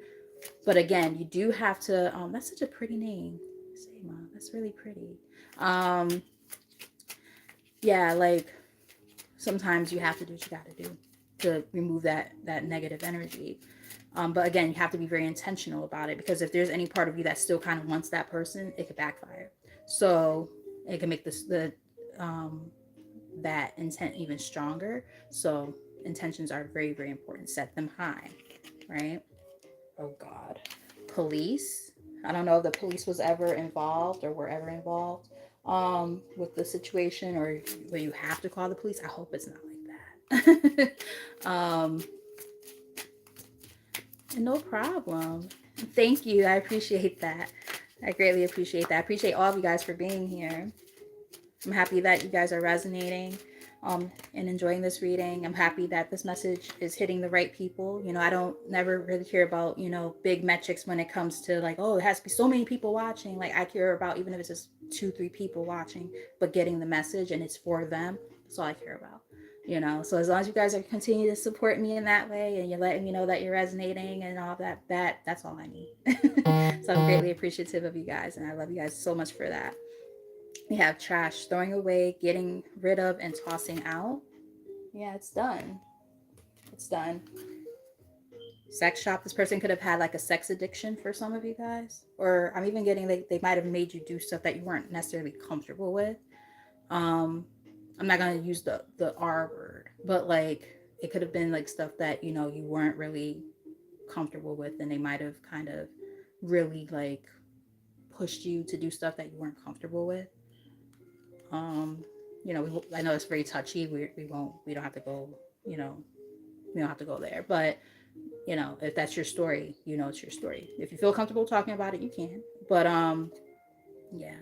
But again, you do have to, that's such a pretty name. Seema, that's really pretty. Yeah, like sometimes you have to do what you got to do to remove that negative energy. But again, you have to be very intentional about it, because if there's any part of you that still kind of wants that person, it could backfire. So it can make that intent even stronger. So intentions are very, very important. Set them high, right? Oh God. Police. I don't know if the police was ever involved or were ever involved with the situation, or where you have to call the police. I hope it's not like that. No problem. Thank you. I appreciate that. I greatly appreciate that. I appreciate all of you guys for being here. I'm happy that you guys are resonating. and enjoying this reading. I'm happy that this message is hitting the right people. I don't never really care about, big metrics when it comes to like, oh, it has to be so many people watching. Like I care about even if it's just 2, 3 people watching, but getting the message and it's for them. That's all I care about. So as long as you guys are continue to support me in that way and you're letting me know that you're resonating and all that's all I need. So I'm greatly appreciative of you guys and I love you guys so much for that. We have trash, throwing away, getting rid of, and tossing out. Yeah, it's done. It's done. Sex shop. This person could have had like a sex addiction for some of you guys. Or I'm even getting like they might have made you do stuff that you weren't necessarily comfortable with. Um, I'm not gonna use the R word, but like it could have been like stuff that you weren't really comfortable with, and they might have kind of really like pushed you to do stuff that you weren't comfortable with. Um, I know it's very touchy. We don't have to go, you know, we don't have to go there. But, if that's your story, it's your story. If you feel comfortable talking about it, you can. But, yeah.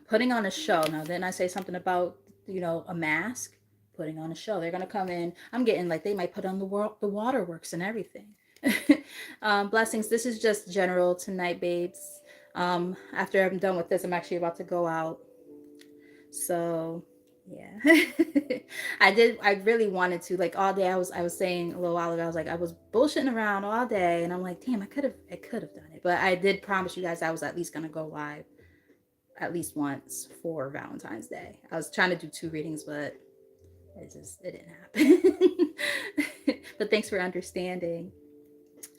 Putting on a show. Now, didn't I say something about, a mask? Putting on a show. They're going to come in. I'm getting like they might put on the waterworks and everything. Blessings. This is just general tonight, babes. After I'm done with this, I'm actually about to go out. So yeah. I really wanted to, like, all day. I was saying a little while ago, I was like, I was bullshitting around all day and I'm like, damn, I could have done it. But I did promise you guys I was at least gonna go live at least once for Valentine's Day. I was trying to do 2 readings, but it didn't happen. But thanks for understanding.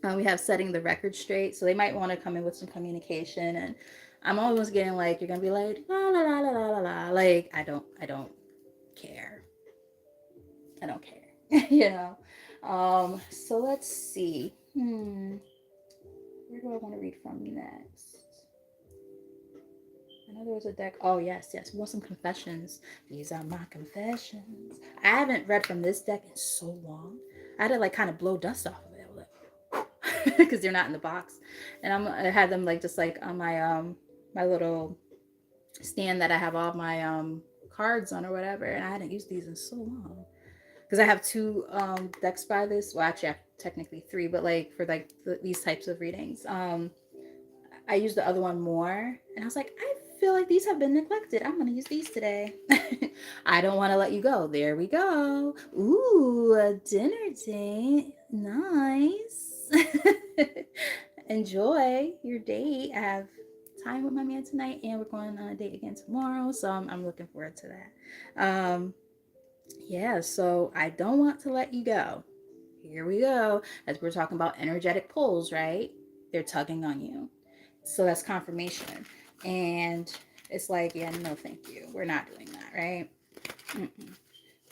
We have setting the record straight, so they might want to come in with some communication. And I'm almost getting like you're gonna be like la la la la la la. Like I don't care. I don't care. So let's see. Where do I want to read from next? I know there was a deck. Oh yes, yes. We want some confessions. These are my confessions. I haven't read from this deck in so long. I had to like kind of blow dust off of it. Because they're not in the box, and I had them like just like on my little stand that I have all my cards on or whatever, and I hadn't used these in so long because I have 2 decks by this. Well, actually, I have technically 3, but like for like these types of readings, I use the other one more, and I was like, I feel like these have been neglected. I'm gonna use these today. I don't want to let you go. There we go. Ooh, a dinner date. Nice. Enjoy your date. I have time with my man tonight, and we're going on a date again tomorrow. So I'm looking forward to that. Yeah, so I don't want to let you go. Here we go. As we're talking about energetic pulls, right? They're tugging on you. So that's confirmation. And it's like, yeah, no, thank you. We're not doing that, right? Mm-mm.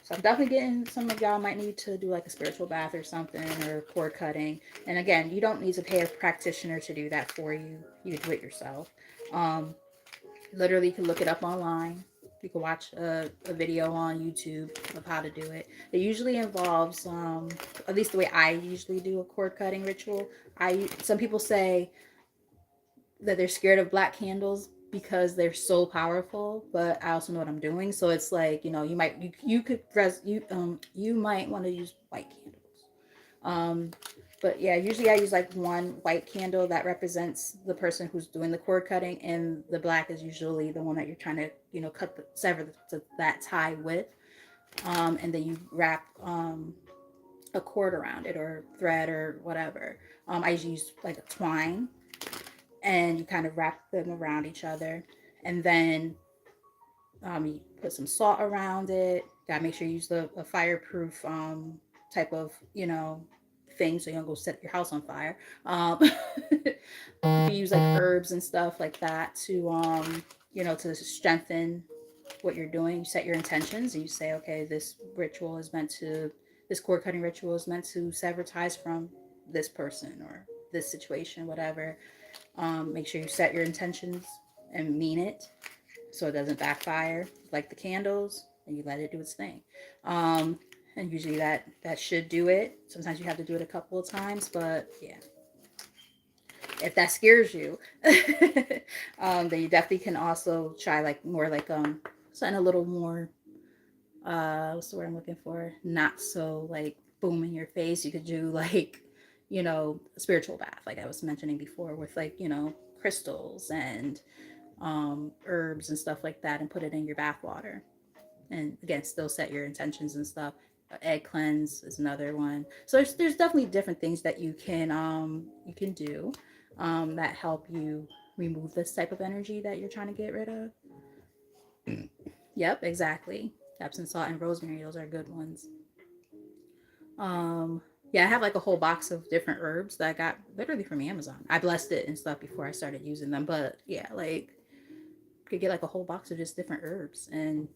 So I'm definitely getting some of y'all might need to do like a spiritual bath or something or cord cutting. And again, you don't need to pay a practitioner to do that for you. You can do it yourself. Um, Literally, you can look it up online. You can watch a video on YouTube of how to do it. It usually involves, at least the way I usually do a cord cutting ritual. Some people say that they're scared of black candles because they're so powerful, but I also know what I'm doing. So it's like, you might want to use white candles. Um, but yeah, usually I use like one white candle that represents the person who's doing the cord cutting, and the black is usually the one that you're trying to, sever that tie with. And then you wrap a cord around it or thread or whatever. I usually use like a twine, and you kind of wrap them around each other, and then you put some salt around it. Gotta make sure you use a fireproof type of thing, so you don't go set your house on fire. You use like herbs and stuff like that to to strengthen what you're doing. You set your intentions and you say, okay, this cord cutting ritual is meant to sever ties from this person or this situation, whatever. Make sure you set your intentions and mean it so it doesn't backfire like the candles, and you let it do its thing. And usually that should do it. Sometimes you have to do it a couple of times, but yeah. If that scares you, then you definitely can also try like more like something a little more what's the word I'm looking for? Not so like boom in your face. You could do like, a spiritual bath, like I was mentioning before, with like, crystals and herbs and stuff like that, and put it in your bath water. And again, still set your intentions and stuff. Egg cleanse is another one. So there's definitely different things that you can do that help you remove this type of energy that you're trying to get rid of. Yep, exactly. Epsom salt and rosemary, those are good ones. Um, yeah, I have like a whole box of different herbs that I got literally from Amazon. I blessed it and stuff before I started using them, but yeah, like you could get like a whole box of just different herbs and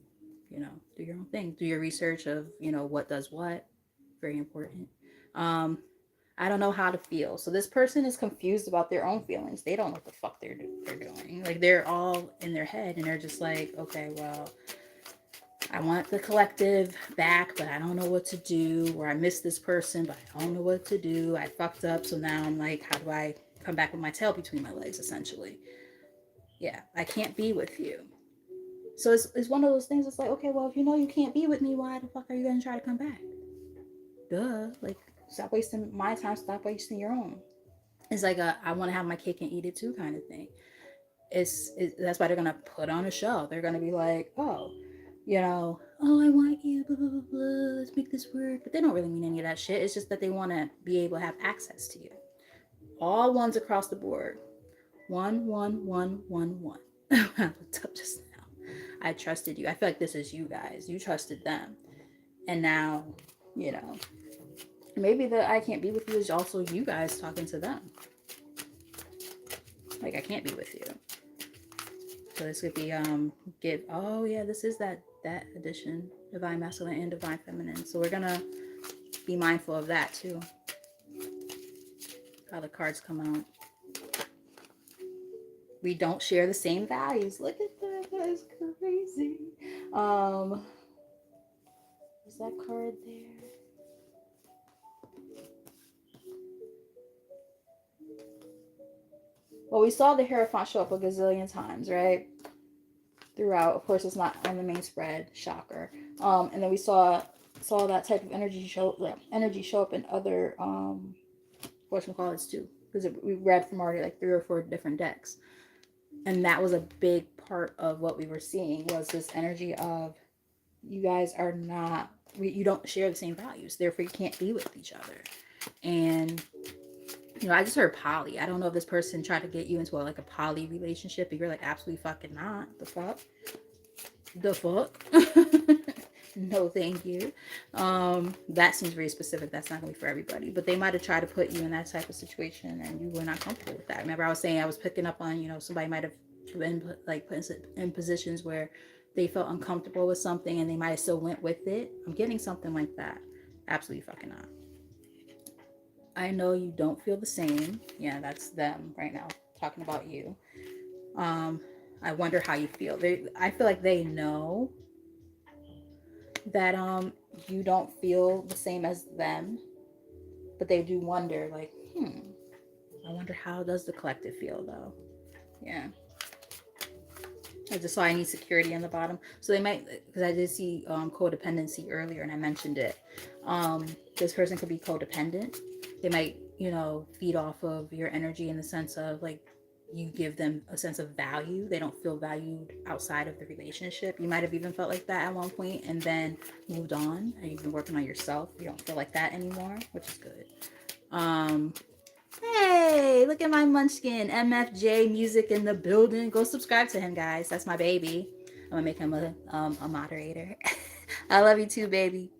do your own thing. Do your research of what does what. Very important. Um, I don't know how to feel. So this person is confused about their own feelings. They don't know what the fuck they're doing. Like they're all in their head and they're just like, okay, well, I want the collective back, but I don't know what to do. Or I miss this person, but I don't know what to do. I fucked up, so now I'm like, how do I come back with my tail between my legs, essentially? Yeah, I can't be with you. So it's one of those things. It's like, okay, well, if you know you can't be with me, why the fuck are you gonna try to come back? Duh. Like, stop wasting my time. Stop wasting your own. It's like I want to have my cake and eat it too kind of thing. That's why they're gonna put on a show. They're gonna be like, oh, oh, I want you, blah blah blah blah. Let's make this work. But they don't really mean any of that shit. It's just that they want to be able to have access to you. All ones across the board. One, one, one, one, one. I looked up just now. I trusted you. I feel like this is you guys. You trusted them, and now, you know, maybe the I can't be with you is also you guys talking to them. Like I can't be with you. So this could be give oh yeah, this is that edition, divine masculine and divine feminine. So we're gonna be mindful of that too. How the cards come out. We don't share the same values. Look at that. That is crazy. Is that card there? Well, we saw the Hierophant show up a gazillion times, right? Throughout. Of course, it's not on the main spread. Shocker. And then we saw that type of energy show up in other whatchamacallits too. Because we read from already like 3 or 4 different decks. And that was a big part of what we were seeing was this energy of you guys are not you don't share the same values, therefore you can't be with each other. And I just heard poly. I don't know if this person tried to get you into like a poly relationship, but you're like absolutely fucking not. The fuck? The fuck? No, thank you. That seems very specific. That's not gonna be for everybody. But they might have tried to put you in that type of situation and you were not comfortable with that. Remember I was saying I was picking up on, somebody might have been like put in positions where they felt uncomfortable with something and they might have still went with it. I'm getting something like that. Absolutely fucking not. I know you don't feel the same. Yeah, that's them right now talking about you. I wonder how you feel. I feel like they know that you don't feel the same as them, but they do wonder like, I wonder how does the collective feel though. Yeah. I just saw I need security on the bottom. So they might, because I did see codependency earlier and I mentioned it. This person could be codependent. They might, feed off of your energy in the sense of like you give them a sense of value. They don't feel valued outside of the relationship. You might have even felt like that at one point and then moved on and you've been working on yourself. You don't feel like that anymore, which is good. Hey, look at my munchkin. MFJ Music in the building. Go subscribe to him, guys. That's my baby. I'm gonna make him a moderator. I love you too, baby.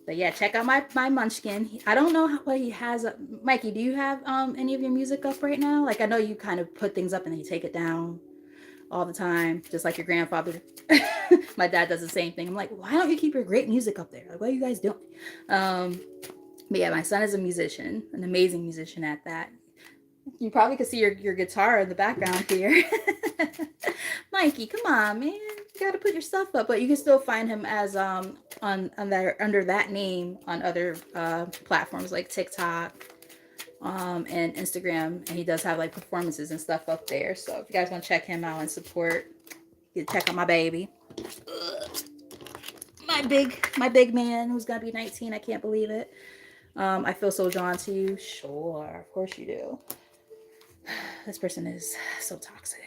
But yeah, check out my munchkin. I don't know what he has. Mikey, do you have any of your music up right now? Like I know you kind of put things up and then you take it down all the time, just like your grandfather. My dad does the same thing. I'm like, why don't you keep your great music up there? Like, what are you guys doing? But yeah, my son is a musician, an amazing musician at that. You probably could see your guitar in the background here. Mikey, come on, man. You got to put your stuff up, but you can still find him as on that under that name on other platforms like TikTok and Instagram, and he does have like performances and stuff up there. So if you guys want to check him out and support, you can check out my baby. My big man who's gonna be 19. I can't believe it. I feel so drawn to you. Sure, of course you do. This person is so toxic.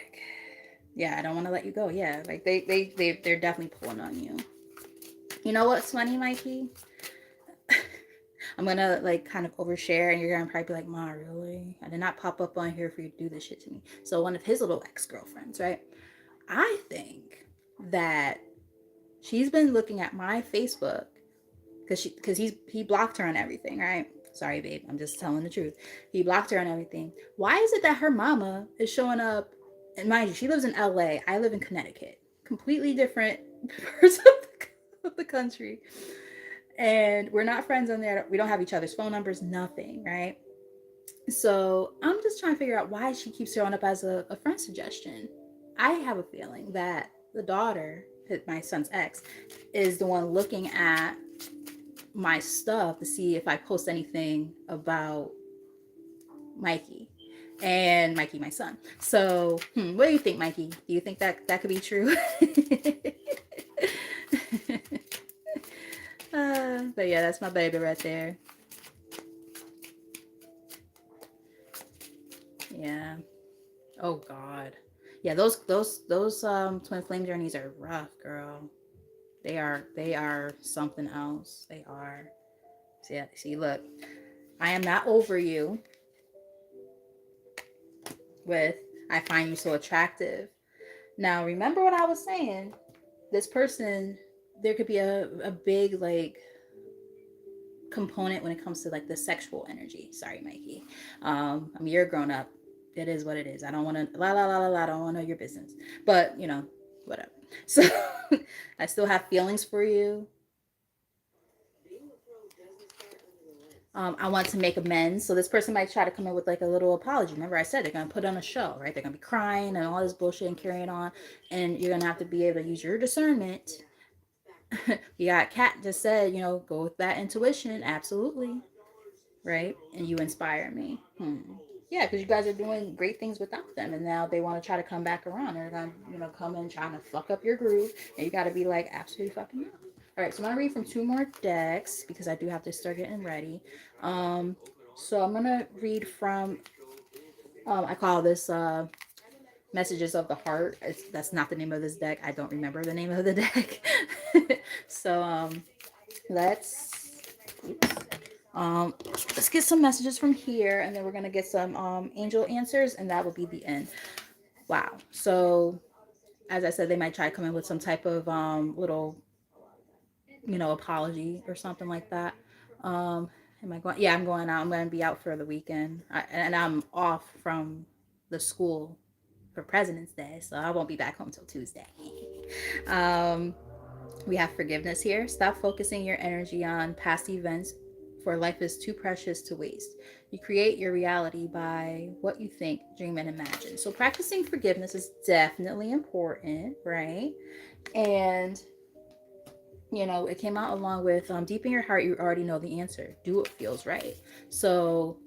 Yeah, I don't want to let you go. Yeah, like they're definitely pulling on you. You know what's funny, Mikey? I'm gonna like kind of overshare, and you're gonna probably be like, "Ma, really? I did not pop up on here for you to do this shit to me." So one of his little ex-girlfriends, right? I think that she's been looking at my Facebook because he blocked her on everything, right? Sorry, babe. I'm just telling the truth. He blocked her on everything. Why is it that her mama is showing up? And mind you, she lives in LA. I live in Connecticut. Completely different parts of the country. And we're not friends on there. We don't have each other's phone numbers, nothing, right? So I'm just trying to figure out why she keeps showing up as a friend suggestion. I have a feeling that the daughter, my son's ex, is the one looking at my stuff to see if I post anything about Mikey and Mikey, my son. So, what do you think, Mikey? Do you think that could be true? But yeah, that's my baby right there. Yeah. Oh God. Yeah, those twin flame journeys are rough, girl. They are something else. They are. See, look, I am not over you with I find you so attractive. Now, remember what I was saying? This person, there could be a big like component when it comes to like the sexual energy. Sorry, Mikey. I mean, you're a grown up. It is what it is. I don't want to la la la la la. I don't want to know your business. But whatever. So I still have feelings for you. I want to make amends. So this person might try to come in with like a little apology. Remember, I said they're gonna put on a show, right? They're gonna be crying and all this bullshit and carrying on, and you're gonna have to be able to use your discernment. You got Kat just said, go with that intuition, absolutely, right? And you inspire me. Yeah, because you guys are doing great things without them, and now they want to try to come back around. They're gonna, come in trying to fuck up your groove, and you got to be like, absolutely fucking no. All right, so I'm gonna read from two more decks because I do have to start getting ready. So I'm gonna read from, I call this Messages of the Heart. That's not the name of this deck. I don't remember the name of the deck. So let's oops. Let's get some messages from here, and then we're gonna get some angel answers, and that will be the end. Wow. So as I said, they might try to come in with some type of little, apology or something like that. Am I going? Yeah, I'm going out. I'm going to be out for the weekend, and I'm off from the school for President's Day, so I won't be back home till Tuesday. um, we have forgiveness here. Stop focusing your energy on past events, for life is too precious to waste. You create your reality by what you think, dream, and imagine. So practicing forgiveness is definitely important, right? And it came out along with deep in your heart, you already know the answer. Do what feels right. So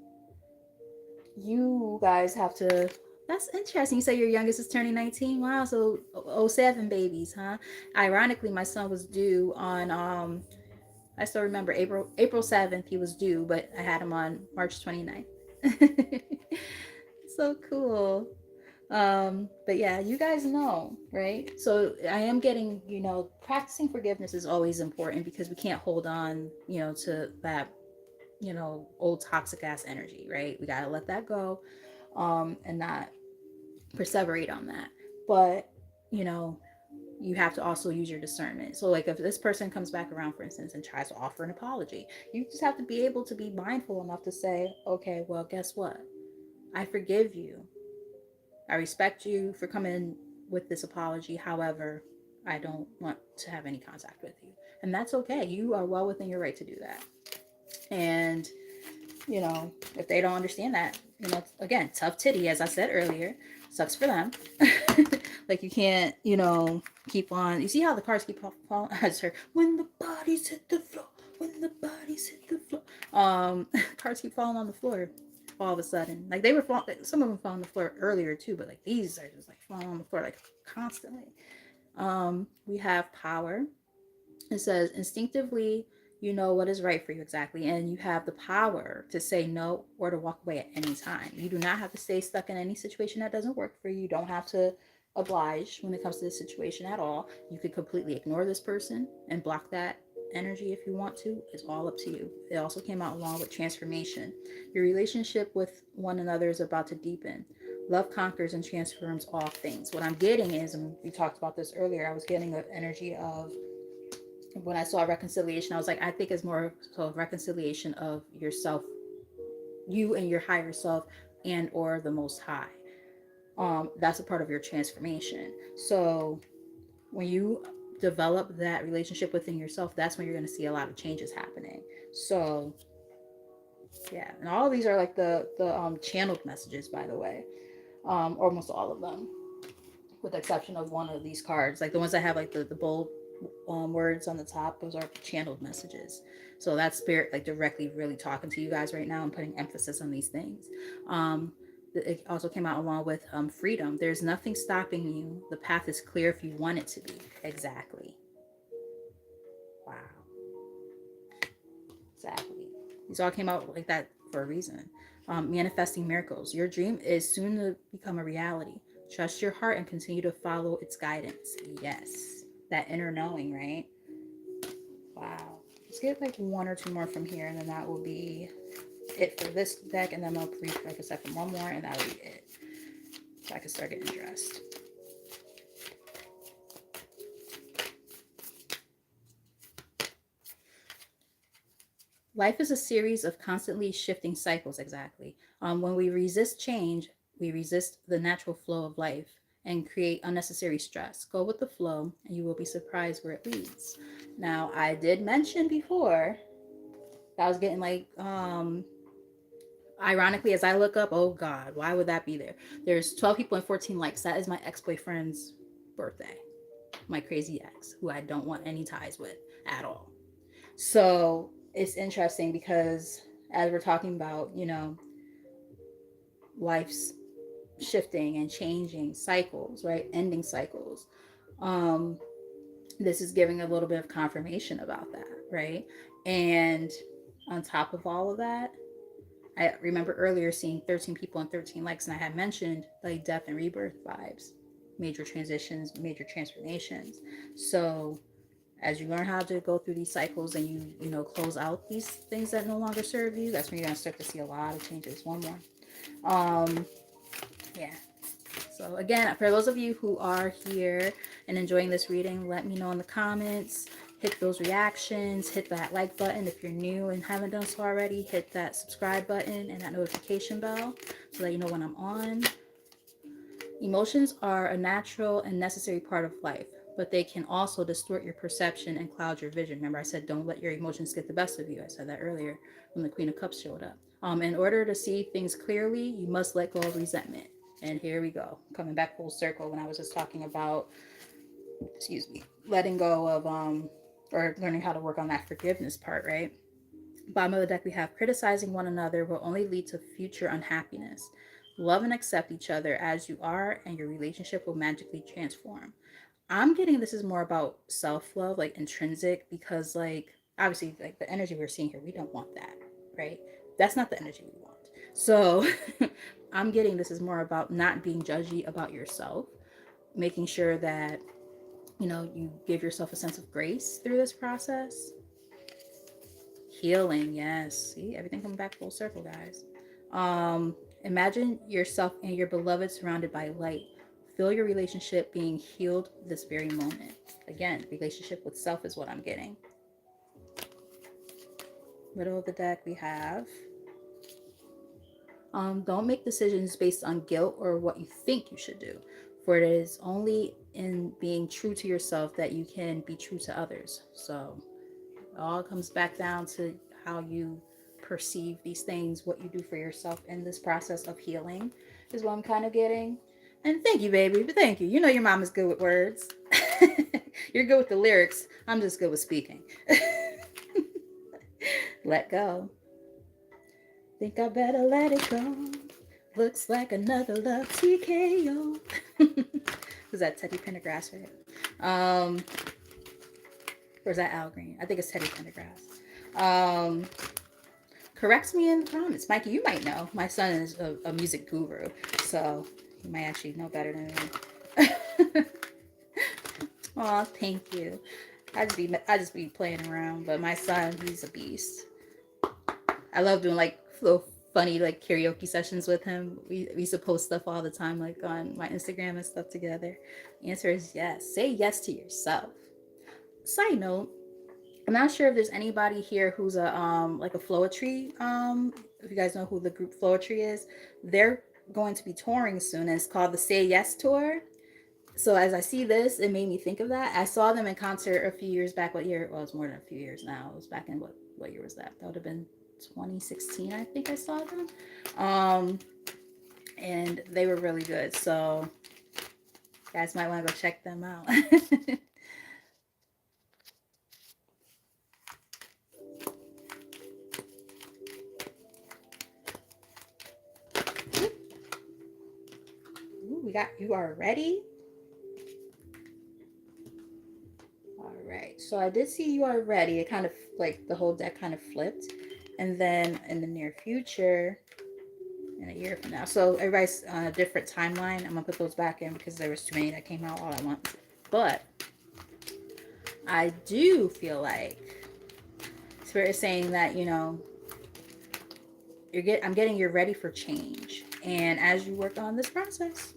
you guys have to. That's interesting. You say your youngest is turning 19. Wow, so 07 babies, huh? Ironically, my son was due on I still remember April 7th he was due, but I had him on March 29th. So cool. But yeah, you guys know, right? So I am getting, practicing forgiveness is always important because we can't hold on, to that, old toxic ass energy, right? We gotta let that go, and not perseverate on that. But, you have to also use your discernment. So like if this person comes back around, for instance, and tries to offer an apology, you just have to be able to be mindful enough to say, okay, well, guess what? I forgive you. I respect you for coming with this apology. However, I don't want to have any contact with you. And that's okay. You are well within your right to do that. And, if they don't understand that, again, tough titty, as I said earlier, sucks for them. Like you can't, keep on. You see how the cards keep falling? I just heard, when the bodies hit the floor, when the bodies hit the floor. Cards keep falling on the floor all of a sudden. Like they were falling, some of them fell on the floor earlier too, but like these are just like falling on the floor like constantly. We have power. It says instinctively you know what is right for you exactly, and you have the power to say no or to walk away at any time. You do not have to stay stuck in any situation that doesn't work for you. You don't have to oblige when it comes to this situation at all. You could completely ignore this person and block that energy if you want to. It's all up to you. It also came out along with transformation. Your relationship with one another is about to deepen. Love conquers and transforms all things. What I'm getting is, and we talked about this earlier, I was getting an energy of, when I saw reconciliation, I was like, I think it's more so reconciliation of yourself, you and your higher self, and or the Most High. That's a part of your transformation. So when you develop that relationship within yourself, that's when you're going to see a lot of changes happening. So yeah, and all of these are like the channeled messages, by the way, almost all of them, with the exception of one of these cards. Like the ones that have like the bold words on the top, those are channeled messages. So that's spirit like directly really talking to you guys right now and putting emphasis on these things. It also came out along with freedom. There's nothing stopping you. The path is clear if you want it to be. Exactly. Wow. Exactly. These all came out like that for a reason. Manifesting miracles. Your dream is soon to become a reality. Trust your heart and continue to follow its guidance. Yes. That inner knowing, right? Wow. Let's get like one or two more from here, and then that will be it for this deck. And then I'll read, like I said, from one more, and that'll be it. So I can start getting dressed. Life is a series of constantly shifting cycles, exactly. When we resist change, we resist the natural flow of life and create unnecessary stress. Go with the flow, and you will be surprised where it leads. Now, I did mention before that I was getting like, ironically, as I look up, oh God, why would that be there? There's 12 people and 14 likes. That is my ex-boyfriend's birthday. My crazy ex, who I don't want any ties with at all. So it's interesting because as we're talking about, life's shifting and changing cycles, right? Ending cycles. Um, this is giving a little bit of confirmation about that, right? And on top of all of that, I remember earlier seeing 13 people and 13 likes, and I had mentioned like death and rebirth vibes, major transitions, major transformations. So as you learn how to go through these cycles and close out these things that no longer serve you, that's when you're gonna start to see a lot of changes. One more. Yeah. So again, for those of you who are here and enjoying this reading, let me know in the comments. Hit those reactions, hit that like button. If you're new and haven't done so already, hit that subscribe button and that notification bell so that you know when I'm on. Emotions are a natural and necessary part of life, but they can also distort your perception and cloud your vision. Remember, I said don't let your emotions get the best of you. I said that earlier when the Queen of Cups showed up. In order to see things clearly, you must let go of resentment. And here we go, coming back full circle when I was just talking about, letting go of, or learning how to work on that forgiveness part, right? Bottom of the deck, we have criticizing one another will only lead to future unhappiness. Love and accept each other as you are, and your relationship will magically transform. I'm getting this is more about self love, like intrinsic, because, like, obviously, like the energy we're seeing here, we don't want that, right? That's not the energy we want. So, I'm getting this is more about not being judgy about yourself, making sure that, you give yourself a sense of grace through this process. Healing, yes. See, everything coming back full circle, guys. Imagine yourself and your beloved surrounded by light. Feel your relationship being healed this very moment. Again, relationship with self is what I'm getting. Middle of the deck, we have don't make decisions based on guilt or what you think you should do, for it is only in being true to yourself that you can be true to others. So it all comes back down to how you perceive these things, what you do for yourself in this process of healing is what I'm kind of getting. And thank you, baby. But thank you. You know your mom is good with words. You're good with the lyrics. I'm just good with speaking. Let go. Think I better let it go. Looks like another love TKO. Was that Teddy Pendergrass, right? Um, or is that Al Green? I think it's Teddy Pendergrass. Corrects me in the comments. Mikey, you might know. My son is a music guru, so he might actually know better than me. Aw, thank you. I just be playing around, but my son, he's a beast. I love doing like little funny like karaoke sessions with him. We used to post stuff all the time, like on my Instagram and stuff together. The answer is yes. Say yes to yourself. Side note, I'm not sure if there's anybody here who's a like a Floetry. If you guys know who the group Floetry is, they're going to be touring soon, and it's called the Say Yes Tour. So as I see this, it made me think of that. I saw them in concert a few years back. What year? Well, it's more than a few years now. It was back in what year was that? That would have been 2016, I think I saw them. Um, and they were really good. So you guys might want to go check them out. Ooh, we got you are ready. All right. So I did see you are ready. It kind of like the whole deck kind of flipped. And then in the near future, in a year from now. So everybody's on a different timeline. I'm gonna put those back in because there was too many that came out all at once. But I do feel like Spirit is saying that I'm getting you ready for change, and as you work on this process,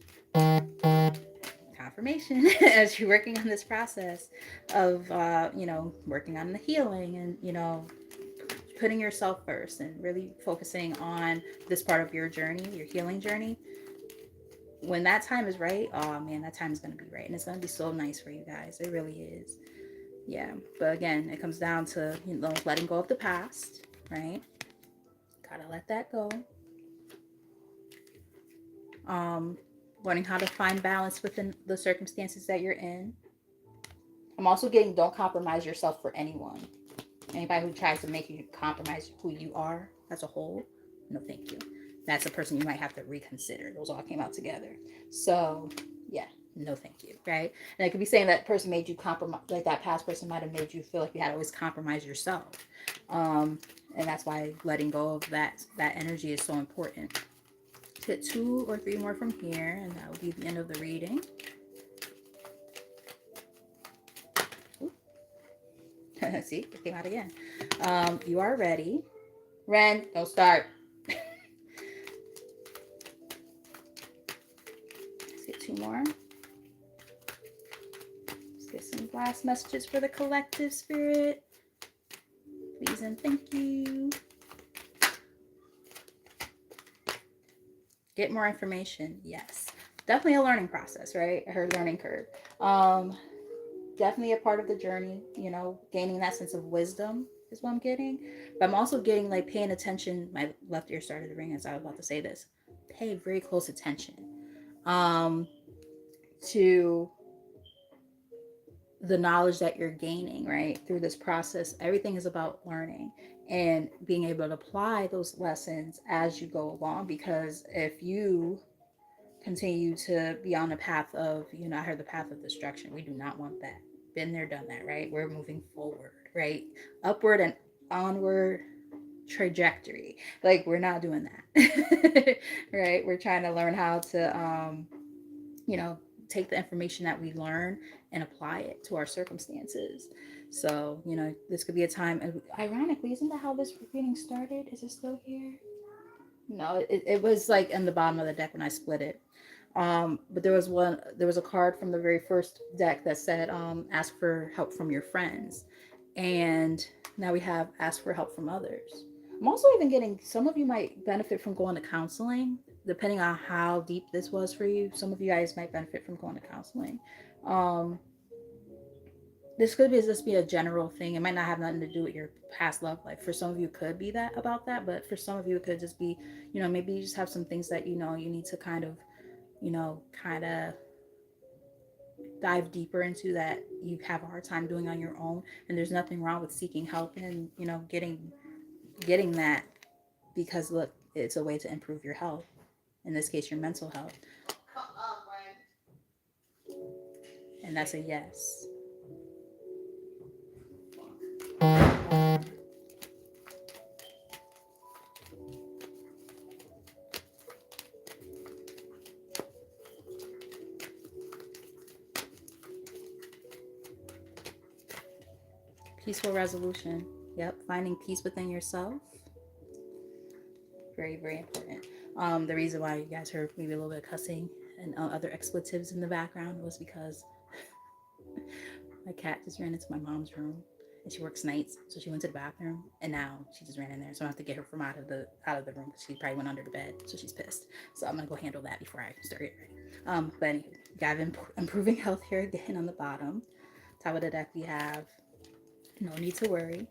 confirmation, as you're working on this process of working on the healing and putting yourself first and really focusing on this part of your journey, your healing journey, when that time is right, oh man, that time is going to be right. And it's going to be so nice for you guys. It really is. Yeah. But again, it comes down to, letting go of the past, right? Gotta let that go. Um, Learning how to find balance within the circumstances that you're in. I'm also getting don't compromise yourself for anyone. Anybody who tries to make you compromise who you are as a whole, no thank you. That's a person you might have to reconsider. Those all came out together. So, yeah, no thank you, right? And I could be saying that person made you compromise, like that past person might have made you feel like you had to always compromise yourself. And that's why letting go of that energy is so important. Let's get 2 or 3 more from here, and that will be the end of the reading. See, it came out again. You are ready. Ren, don't start. Let's get 2 more. Let's get some last messages for the collective spirit. Please and thank you. Get more information. Yes. Definitely a learning process, right? Her learning curve. Definitely a part of the journey, gaining that sense of wisdom is what I'm getting. But I'm also getting like paying attention. My left ear started to ring as I was about to say this. Pay very close attention to the knowledge that you're gaining, right? Through this process, everything is about learning and being able to apply those lessons as you go along. Because if you continue to be on the path of, I heard the path of destruction, we do not want that. Been there, done that, right? We're moving forward, right? Upward and onward trajectory. Like, we're not doing that, right? We're trying to learn how to, take the information that we learn and apply it to our circumstances. So, this could be a time, and ironically, isn't that how this reading started? Is it still here? No, it was like in the bottom of the deck when I split it. But there was a card from the very first deck that said, ask for help from your friends. And now we have ask for help from others. I'm also even getting, some of you might benefit from going to counseling, depending on how deep this was for you. Some of you guys might benefit from going to counseling. Um, this could be just be a general thing. It might not have nothing to do with your past love life. For some of you, it could be that about that, but for some of you, it could just be, maybe you just have some things that you need to kind of dive deeper into that you have a hard time doing on your own. And there's nothing wrong with seeking help and, you know, getting that, because look, it's a way to improve your health. In this case, your mental health. And that's a yes. Peaceful resolution. Yep, finding peace within yourself. Very, very important. The reason why you guys heard maybe a little bit of cussing and other expletives in the background was because my cat just ran into my mom's room, and she works nights, so she went to the bathroom, and now she just ran in there. So I have to get her from out of the room, because she probably went under the bed, so she's pissed. So I'm gonna go handle that before I start getting ready. But anyway, we have improving health here again on the bottom. Top of the deck we have no need to worry.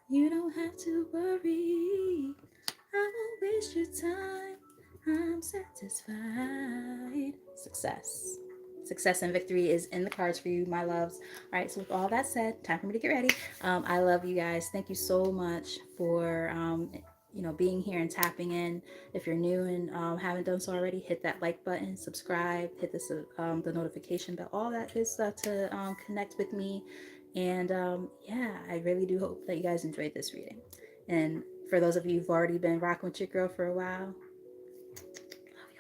You don't have to worry. I won't waste your time. I'm satisfied. Success. Success and victory is in the cards for you, my loves. All right, so with all that said, time for me to get ready. I love you guys. Thank you so much for being here and tapping in. If you're new and haven't done so already, hit that like button, subscribe, hit this the notification bell, all that good stuff to connect with me. And yeah, I really do hope that you guys enjoyed this reading. And for those of you who've already been rocking with your girl for a while, love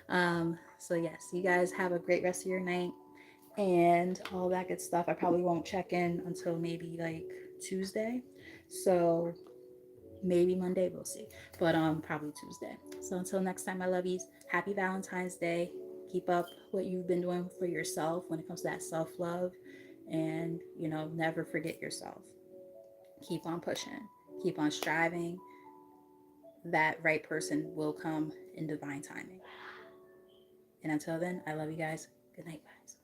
y'all. So yes, you guys have a great rest of your night and all that good stuff. I probably won't check in until maybe like Tuesday. So maybe Monday, we'll see. But probably Tuesday. So until next time, my lovies, happy Valentine's Day. Keep up what you've been doing for yourself when it comes to that self-love. And, never forget yourself. Keep on pushing. Keep on striving. That right person will come in divine timing. And until then, I love you guys. Good night, guys.